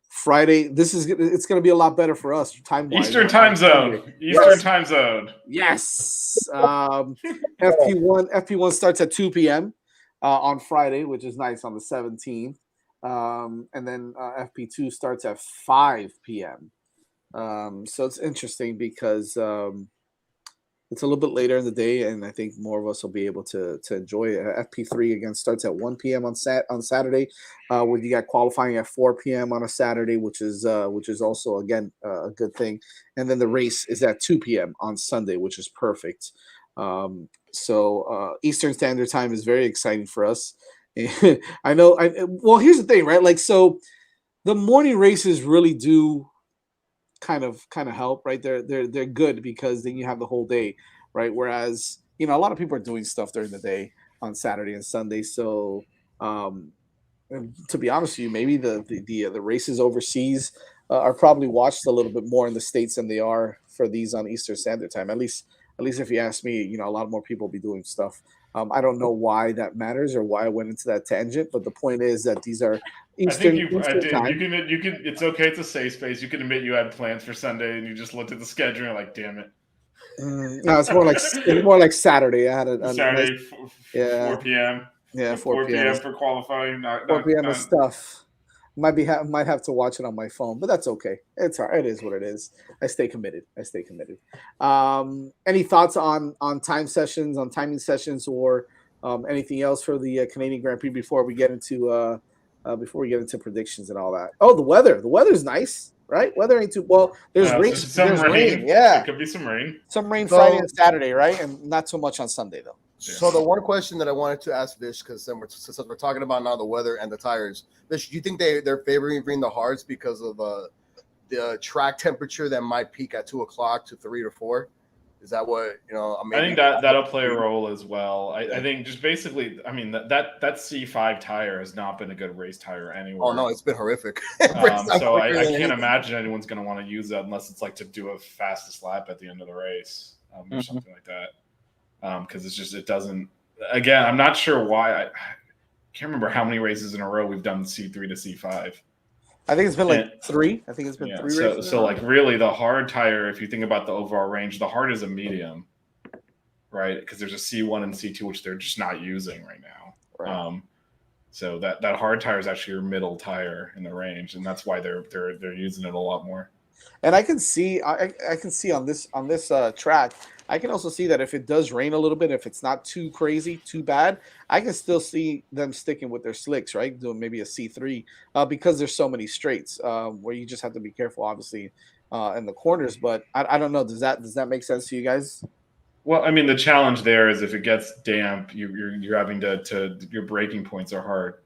Friday, it's going to be a lot better for us time wise. Eastern time zone. Eastern time zone. Yes. FP1 starts at 2 p.m. On Friday, which is nice on the 17th, and then FP2 starts at 5 p.m. So it's interesting because it's a little bit later in the day, and I think more of us will be able to enjoy it. FP3 again starts at 1 p.m. on Saturday, where you got qualifying at 4 p.m. on a Saturday, which is also again a good thing. And then the race is at 2 p.m. on Sunday, which is perfect. So Eastern Standard Time is very exciting for us. I know. Well, here's the thing, right? Like, so the morning races really do kind of help, right? They're good because then you have the whole day, right? Whereas a lot of people are doing stuff during the day on Saturday and Sunday. So and to be honest with you, maybe the races overseas are probably watched a little bit more in the States than they are for these on Eastern Standard Time. At least if you ask me, a lot more people will be doing stuff. I don't know why that matters or why I went into that tangent, but the point is that these are Eastern time. You can. It's okay. It's a safe space. You can admit you had plans for Sunday and you just looked at the schedule and you're like, damn it. No, it's more like Saturday. I had a Saturday, nice, 4 p.m. Yeah, 4 p.m. for qualifying. 4 p.m. and stuff. Might have to watch it on my phone, but that's okay. It's all right. It is what it is. I stay committed. Any thoughts on timing sessions, or anything else for the Canadian Grand Prix before we get into predictions and all that? Oh, the weather. The weather's nice, right? Weather ain't too well. There's rain. There's rain. Yeah, it could be some rain. Some rain Friday and Saturday, right? And not so much on Sunday though. So the one question that I wanted to ask Vish, because since we're talking about now the weather and the tires, Vish, do you think they're favoring the hards because of the track temperature that might peak at 2 o'clock to 3 to 4? Is that what I think that'll play a role as well. I think just basically, I mean that C5 tire has not been a good race tire anywhere. Oh no, it's been horrific. So I can't imagine anyone's going to want to use that unless it's like to do a fastest lap at the end of the race or something like that. Because it doesn't. Again, I'm not sure why. I can't remember how many races in a row we've done C3 to C5. I think it's been like 3. I think it's been 3 races. So like really the hard tire, if you think about the overall range, the hard is a medium, right? Because there's a C1 and C2 which they're just not using right now. Right. So that hard tire is actually your middle tire in the range, and that's why they're using it a lot more. And I can see on this track, I can also see that if it does rain a little bit, if it's not too crazy, too bad, I can still see them sticking with their slicks, right? Doing maybe a C3 because there's so many straights where you just have to be careful, obviously, in the corners. But I don't know. Does that make sense to you guys? Well, I mean, the challenge there is if it gets damp, you're having to your braking points are hard,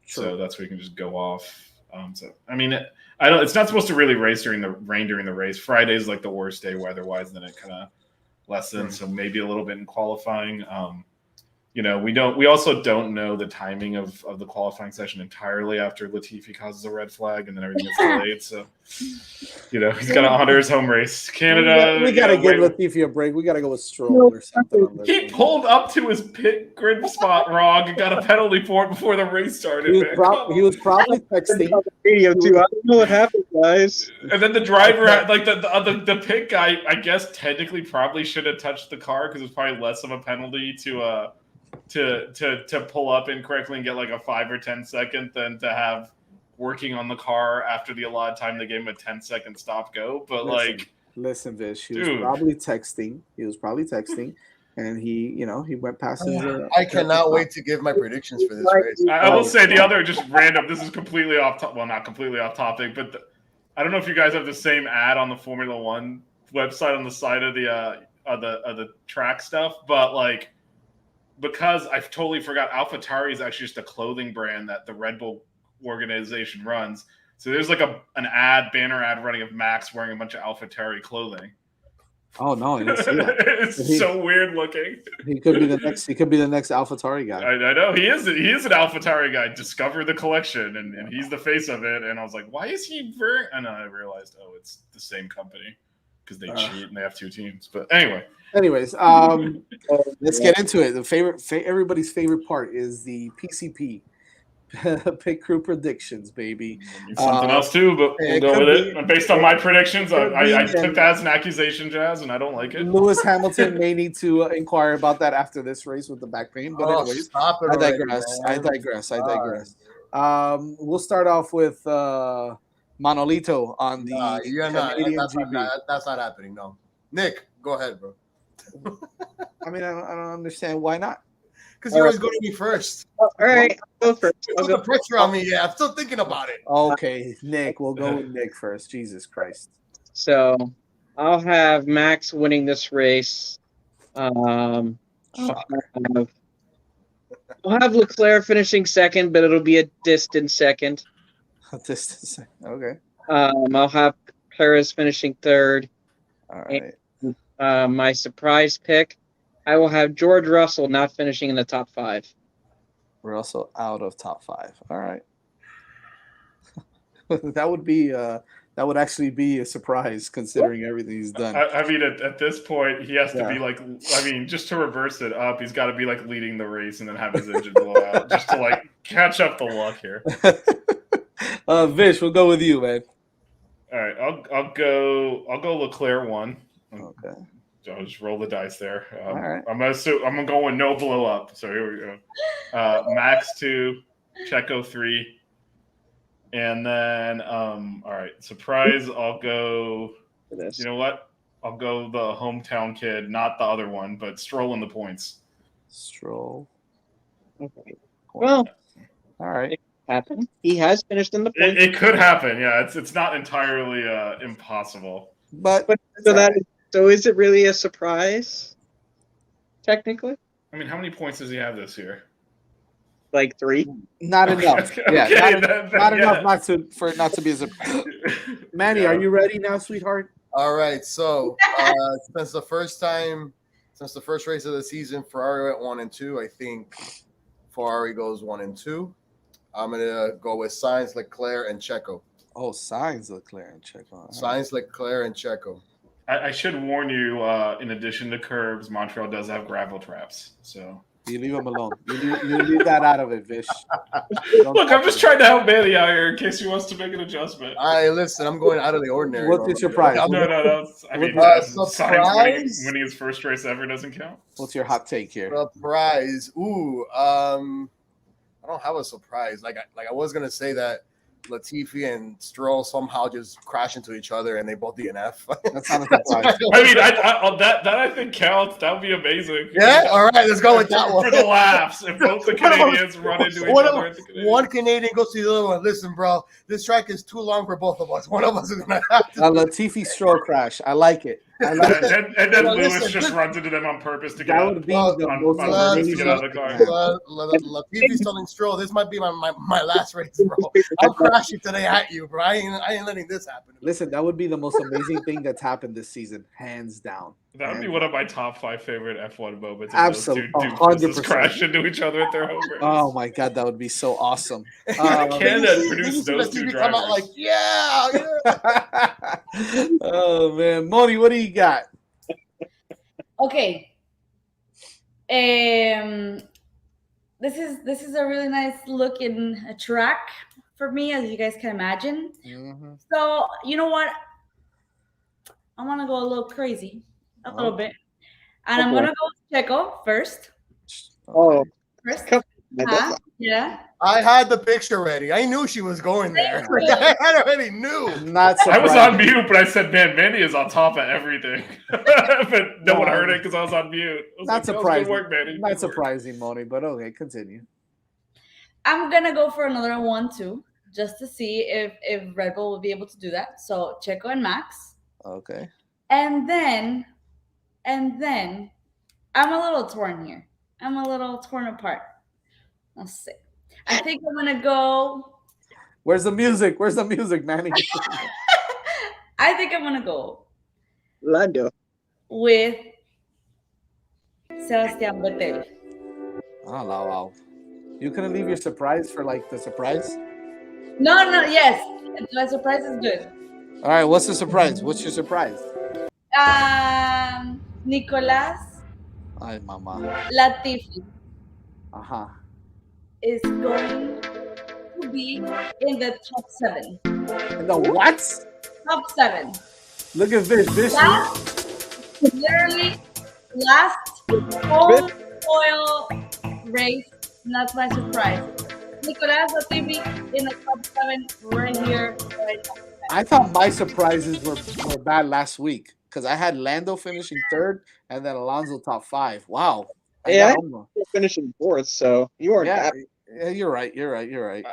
so that's where you can just go off. So I mean, I don't. It's not supposed to really race during the rain during the race. Friday is like the worst day weather-wise, and then it kind of lessens. So maybe a little bit in qualifying. We also don't know the timing of the qualifying session entirely after Latifi causes a red flag and then everything gets delayed. So, he's got to honor his home race. Canada. We got to give Latifi a break. We got to go with Stroll or something. On this he pulled up to his pit grid spot wrong and got a penalty for it before the race started. He was probably texting. Radio too. I don't know what happened, guys. And then the driver, the pit guy, I guess technically probably should have touched the car because it's probably less of a penalty to pull up incorrectly and get like a 5 or 10 second than to have working on the car after the allotted time they gave him a 10-second stop go. But listen, Vish, he was probably texting. And he went past his. I cannot wait to give my predictions for this race. I will say the other just random. This is completely off. Well, not completely off topic, but I don't know if you guys have the same ad on the Formula One website on the side of the track stuff, but because I totally forgot, AlphaTauri is actually just a clothing brand that the Red Bull organization runs. So there's like an banner ad running of Max wearing a bunch of AlphaTauri clothing. Oh no, I didn't see that. It's so weird looking. He could be the next. He could be the next AlphaTauri guy. I know he is. He is an AlphaTauri guy. Discovered the collection, and he's the face of it. And I was like, why is he wearing? And I realized, it's the same company because they cheat and they have 2 teams. But anyways, let's get into it. Everybody's favorite part is the PCP. Pit crew predictions, baby. Something else too, but we'll go with it. Based on my predictions, I took that as an accusation, Jazz, and I don't like it. Lewis Hamilton may need to inquire about that after this race with the back pain. But anyways, I digress. We'll start off with Manolito on the Canadian GB. That's not happening. No, Nick, go ahead, bro. I mean, I don't understand why not. Because you always go to me first. All right, go first. Put the pressure on me. Yeah, I'm still thinking about it. Okay, Nick. We'll go with Nick first. Jesus Christ. So I'll have Max winning this race. I'll have Leclerc finishing second, but it'll be a distant second. Okay. I'll have Perez finishing third. All right. And, my surprise pick, I will have George Russell not finishing in the top 5. Russell out of top 5. All right. That would actually be a surprise considering everything he's done. I mean, at this point, he has to be just to reverse it up, he's got to be leading the race and then have his engine blow out just to catch up the luck here. Vish, we'll go with you, man. All right, I'll go Leclerc 1. Okay. I'll just roll the dice there. All right. I'm going no blow up. So here we go. Max 2, Checo 3, and then all right, surprise. I'll go. You know what? I'll go the hometown kid, not the other one, but Stroll in the points. Stroll. Okay. Well, all right. Happen. He has finished in the points. It could happen. Yeah, it's not entirely impossible. But so is it really a surprise? Technically, I mean, how many points does he have this year? 3. Not enough. Yeah, not enough not to be a surprise. Manny, are you ready now, sweetheart? All right. So since the first race of the season, Ferrari went 1 and 2. I think Ferrari goes 1 and 2. I'm gonna go with Sainz, Leclerc, and Checo. Oh, Sainz, Leclerc, and Checo. Sainz, Leclerc, and Checo. I should warn you. In addition to curbs, Montreal does have gravel traps. So you leave them alone. You leave that out of it, Vish. Look, I'm just trying to help Manny out here in case he wants to make an adjustment. Listen, I'm going out of the ordinary. What's your surprise? No. I mean, Sainz winning his first race ever doesn't count. What's your hot take here? Surprise. Ooh. I don't have a surprise. I was gonna say that Latifi and Stroll somehow just crash into each other and they both DNF. That's not a surprise. I mean, that I think counts. That would be amazing. Yeah. All right, let's go with that one for the laughs. If both the Canadians run into each other, one Canadian goes to the other one. Listen, bro, this track is too long for both of us. One of us is gonna have to. A Latifi Stroll crash. I like it. I like that. And then Well, Lewis listen, just this- runs into them on purpose to get That out. would be Well, the on most purpose to amazing get out of the thing car. to happen. Latifi's telling Stroll, this might be my last race, bro. I'm crashing today at you, bro. I ain't letting this happen. Listen, that would be the most amazing thing that's happened this season, hands down. That would be Hands one of down. my top 5 favorite F1 moments. Absolutely, Those two doofuses 100%. crash into each other at their home race. Oh my god, that would be so awesome. Canada produced those two Latifi come out drivers. like, yeah. Oh man, Moni, what do you got? Okay. This is a really nice look in a track for me, as you guys can imagine. Mm-hmm. So you know what? I want to go a little crazy, a little bit, and I'm gonna go with Checo first. Oh, First, come on. yeah. I had the picture ready. I knew she was going there. Thank you. I already knew. Not I was surprised. on mute, but I said, "Man, Mandy is on top of everything." But no one heard it because I was on mute. I was Not like, "That was surprising. Good work, Mandy. Not Good work." surprising, Moni, but okay, continue. I'm gonna go for another 1-2 just to see if Red Bull will be able to do that. So Checo and Max, Okay. and then I'm a little torn here. I'm a little torn apart. Let's see. I think I'm gonna go. Where's the music? Where's the music, Manny? I think I'm gonna go Lando. with Sebastian Vettel. Oh, wow. You couldn't leave your surprise for like the surprise? No, yes, my surprise is good. All right, what's the surprise? What's your surprise? Nicolas Ay, mama. Latifi Uh-huh. is going to be in the top 7. And the what? Top 7. Look at this. Literally last whole oil race. And that's my surprise. Nicolas Latifi in the top 7 right here. Right now. I thought my surprises were bad last week because I had Lando finishing 3rd and then Alonso top 5. Wow. Yeah, got Almo. you're finishing 4th, so you weren't Yeah, happy. yeah, you're right.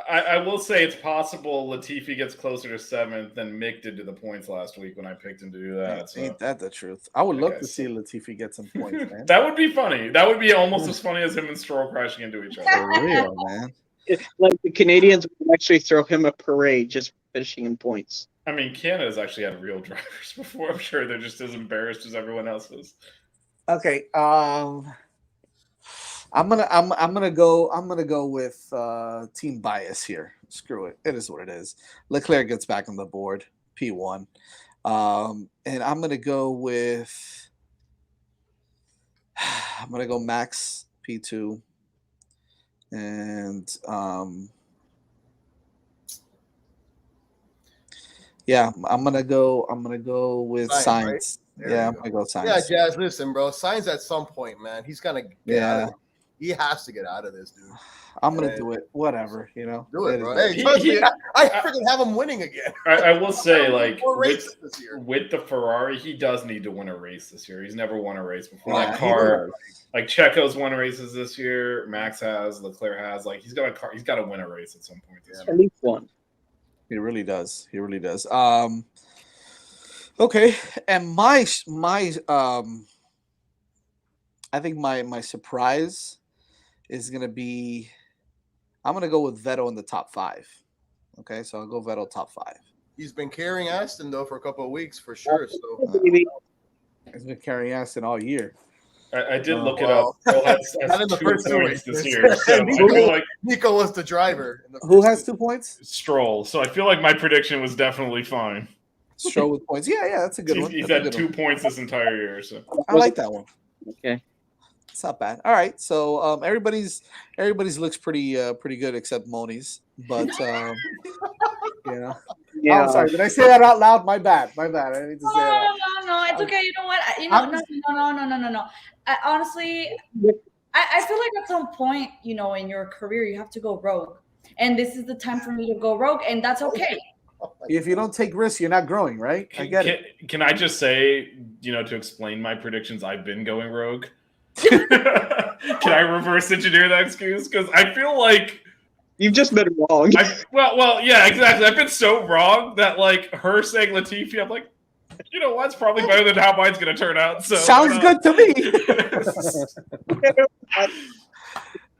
I will say it's possible Latifi gets closer to 7th than Mick did to the points last week when I picked him to do that. So. Ain't that the truth? I would love Okay, to see Latifi get some points, man. That would be funny. That would be almost as funny as him and Stroll crashing into each other. For real, man. It's like the Canadians would actually throw him a parade just finishing in points. I mean, Canada's actually had real drivers before. I'm sure they're just as embarrassed as everyone else is. Okay. I'm gonna go with team bias here. Screw it. It is what it is. Leclerc gets back on the board, P1. And I'm gonna go Max P2. And yeah, I'm gonna go with Sainz, Sainz. right? There Yeah, you I'm go. gonna go Sainz. Yeah, Jazz, listen, bro. Sainz at some point, man. He's gonna get out of it. He has to get out of this, dude. I'm gonna do it. Whatever, you know. Do it, is bro. what Hey, it is. trust me, I freaking have him winning again. I will say, like, More races this year. with the Ferrari, he does need to win a race this year. He's never won a race before. Yeah, That he car, does. like Checo's won races this year. Max has, Leclerc has. Like, he's got a car. He's got to win a race at some point this year. At least one. He really does. Okay, and my I think my surprise is gonna be I'm gonna go with Vettel in the top 5. Okay, so I'll go Vettel top 5. He's been carrying Aston though for a couple of weeks for sure. So He's been carrying Aston all year. I did look it well, up. Stroll not has in the 2 first 2 points this races. year. So I feel like Nico was the driver. In the Who first has 2 points? Stroll. So I feel like my prediction was definitely fine. Stroll with points. Yeah, that's a good one. He's That's a had good 2 one. points this entire year. So I like that one. Okay. It's not bad. All right, so everybody's looks pretty good except Moni's, but you know. Yeah. Oh, I'm sorry. Did I say that out loud? My bad. I didn't need to say that. No. It's okay. You know what? No. Honestly, I feel like at some point, you know, in your career, you have to go rogue, and this is the time for me to go rogue, and that's okay. If you don't take risks, you're not growing, right? I get it. Can I just say, you know, to explain my predictions, I've been going rogue. Can I reverse engineer that excuse? Because I feel like You've just been wrong. well, yeah, exactly. I've been so wrong that like her saying Latifi, I'm like, You know what's probably better than how mine's going to turn out. So sounds good to me.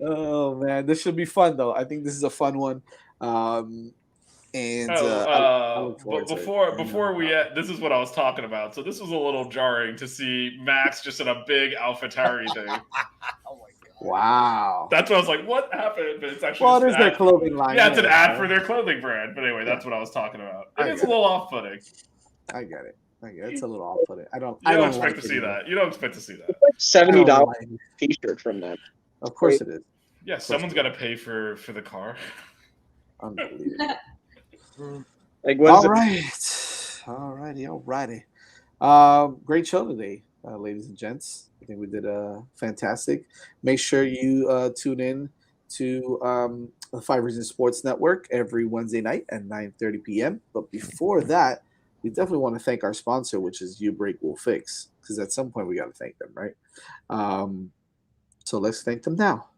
Oh man, this should be fun though. I think this is a fun one. I look forward to it. Before we this is what I was talking about. So this was a little jarring to see Max just in a big AlphaTauri thing. Oh my god! Wow. That's what I was like, what happened? But it's actually Well, it is their clothing line. Yeah, it's an ad for their clothing brand. But anyway, that's what I was talking about. It's a little off-putting. I get it. It's a little off-putting. I don't expect to see that. You don't expect to see that. Like $70 T-shirt from them. Of course it is. Yeah, someone's got to pay for the car. Unbelievable. Like, Alrighty. Great show today, ladies and gents. I think we did fantastic. Make sure you tune in to the 5 Reasons Sports Network every Wednesday night at 9:30 p.m. But before that, we definitely want to thank our sponsor, which is You Break Will Fix, because at some point we got to thank them, right? So let's thank them now.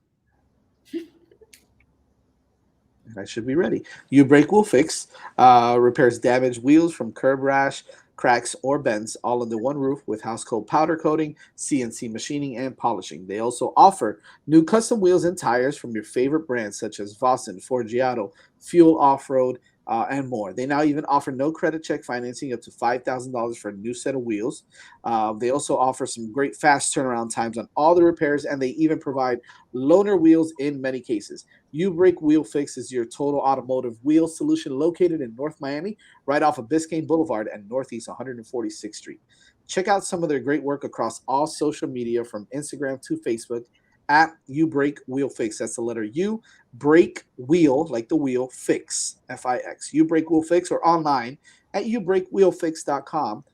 And I should be ready. You Break Will Fix repairs damaged wheels from curb rash, cracks, or bends, all under one roof with house coat powder coating, CNC machining, and polishing. They also offer new custom wheels and tires from your favorite brands such as Vossen, Forgiato, Fuel Off-Road, and more. They now even offer no credit check financing up to $5,000 for a new set of wheels. They also offer some great fast turnaround times on all the repairs, and they even provide loaner wheels in many cases. You Break Wheel Fix is your total automotive wheel solution located in North Miami, right off of Biscayne Boulevard and Northeast 146th Street. Check out some of their great work across all social media from Instagram to Facebook at You Break Wheel Fix. That's the letter U, break wheel, like the wheel, fix, F-I-X. You Break Wheel Fix, or online at youbreakwheelfix.com.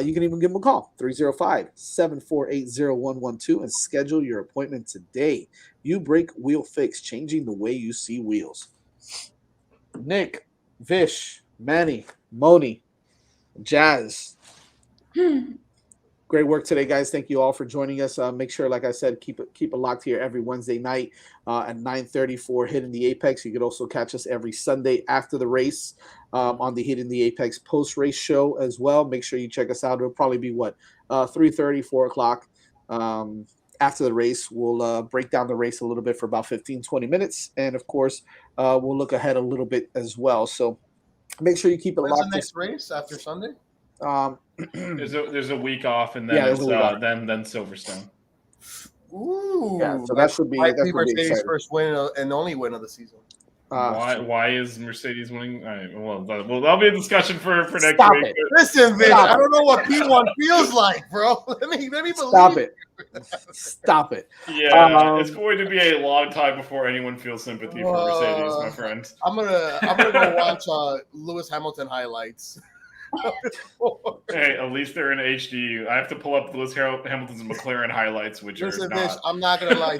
You can even give them a call, 305-748-0112, and schedule your appointment today. You Break Wheel Fix, changing the way you see wheels. Nick, Vish, Manny, Moni, Jazz. Great work today, guys. Thank you all for joining us. Make sure, like I said, keep it locked here every Wednesday night at 9:30 for Hitting the Apex. You could also catch us every Sunday after the race on the Hitting the Apex post-race show as well. Make sure you check us out. It'll probably be 3:30, 4 o'clock after the race. We'll break down the race a little bit for about 15, 20 minutes. And, of course, we'll look ahead a little bit as well. So make sure you keep it locked. When's the next race after Sunday? There's a week off, and then then Silverstone. Ooh, yeah, so that should be Mercedes' first win and only win of the season. Why is Mercedes winning? All right, well, that'll be a discussion for next week. It. Listen, Vic, I don't know what P1 feels like, bro. Let me believe. Stop it. Yeah, it's going to be a long time before anyone feels sympathy for Mercedes, my friend. I'm gonna go watch Lewis Hamilton highlights. Hey, at least they're in HD. I have to pull up Lewis Hamilton's McLaren highlights, which are not. Bish, I'm not gonna lie.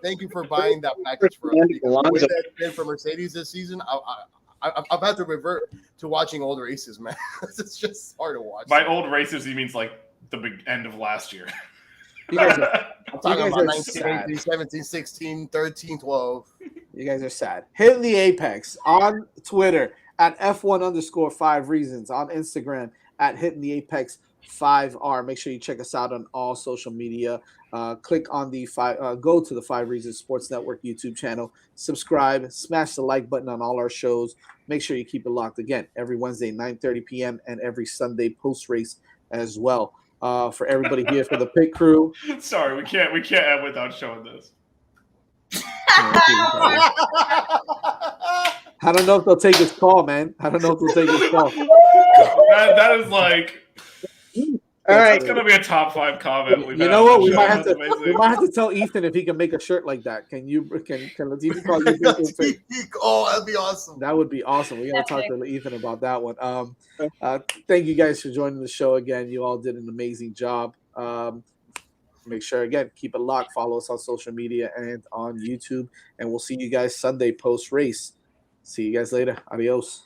Thank you for buying that package for us. The way that's been for Mercedes this season, I've had to revert to watching old races, man. It's just hard to watch. By old races, he means like the big end of last year. I'm talking about 19, 18, 17, 16, 13, 12. You guys are sad. Hitting the Apex on Twitter at F1_5 Reasons, on Instagram at Hitting the Apex 5R. Make sure you check us out on all social media. Click on go to the 5 Reasons Sports Network YouTube channel, subscribe, smash the like button on all our shows. Make sure you keep it locked again every Wednesday, 9:30 p.m. and every Sunday post-race as well. For everybody here for the pit crew. Sorry, we can't end without showing this. I don't know if they'll take his call, man. I don't know if they'll take his call. That is like, all right. It's gonna be a top 5 comment. You know what? We might have to tell Ethan if he can make a shirt like that. Can Latifah call you? Oh, that'd be awesome. That would be awesome. We gotta talk to Ethan about that one. Thank you guys for joining the show again. You all did an amazing job. Make sure, again, keep it locked. Follow us on social media and on YouTube. And we'll see you guys Sunday post-race. See you guys later. Adios.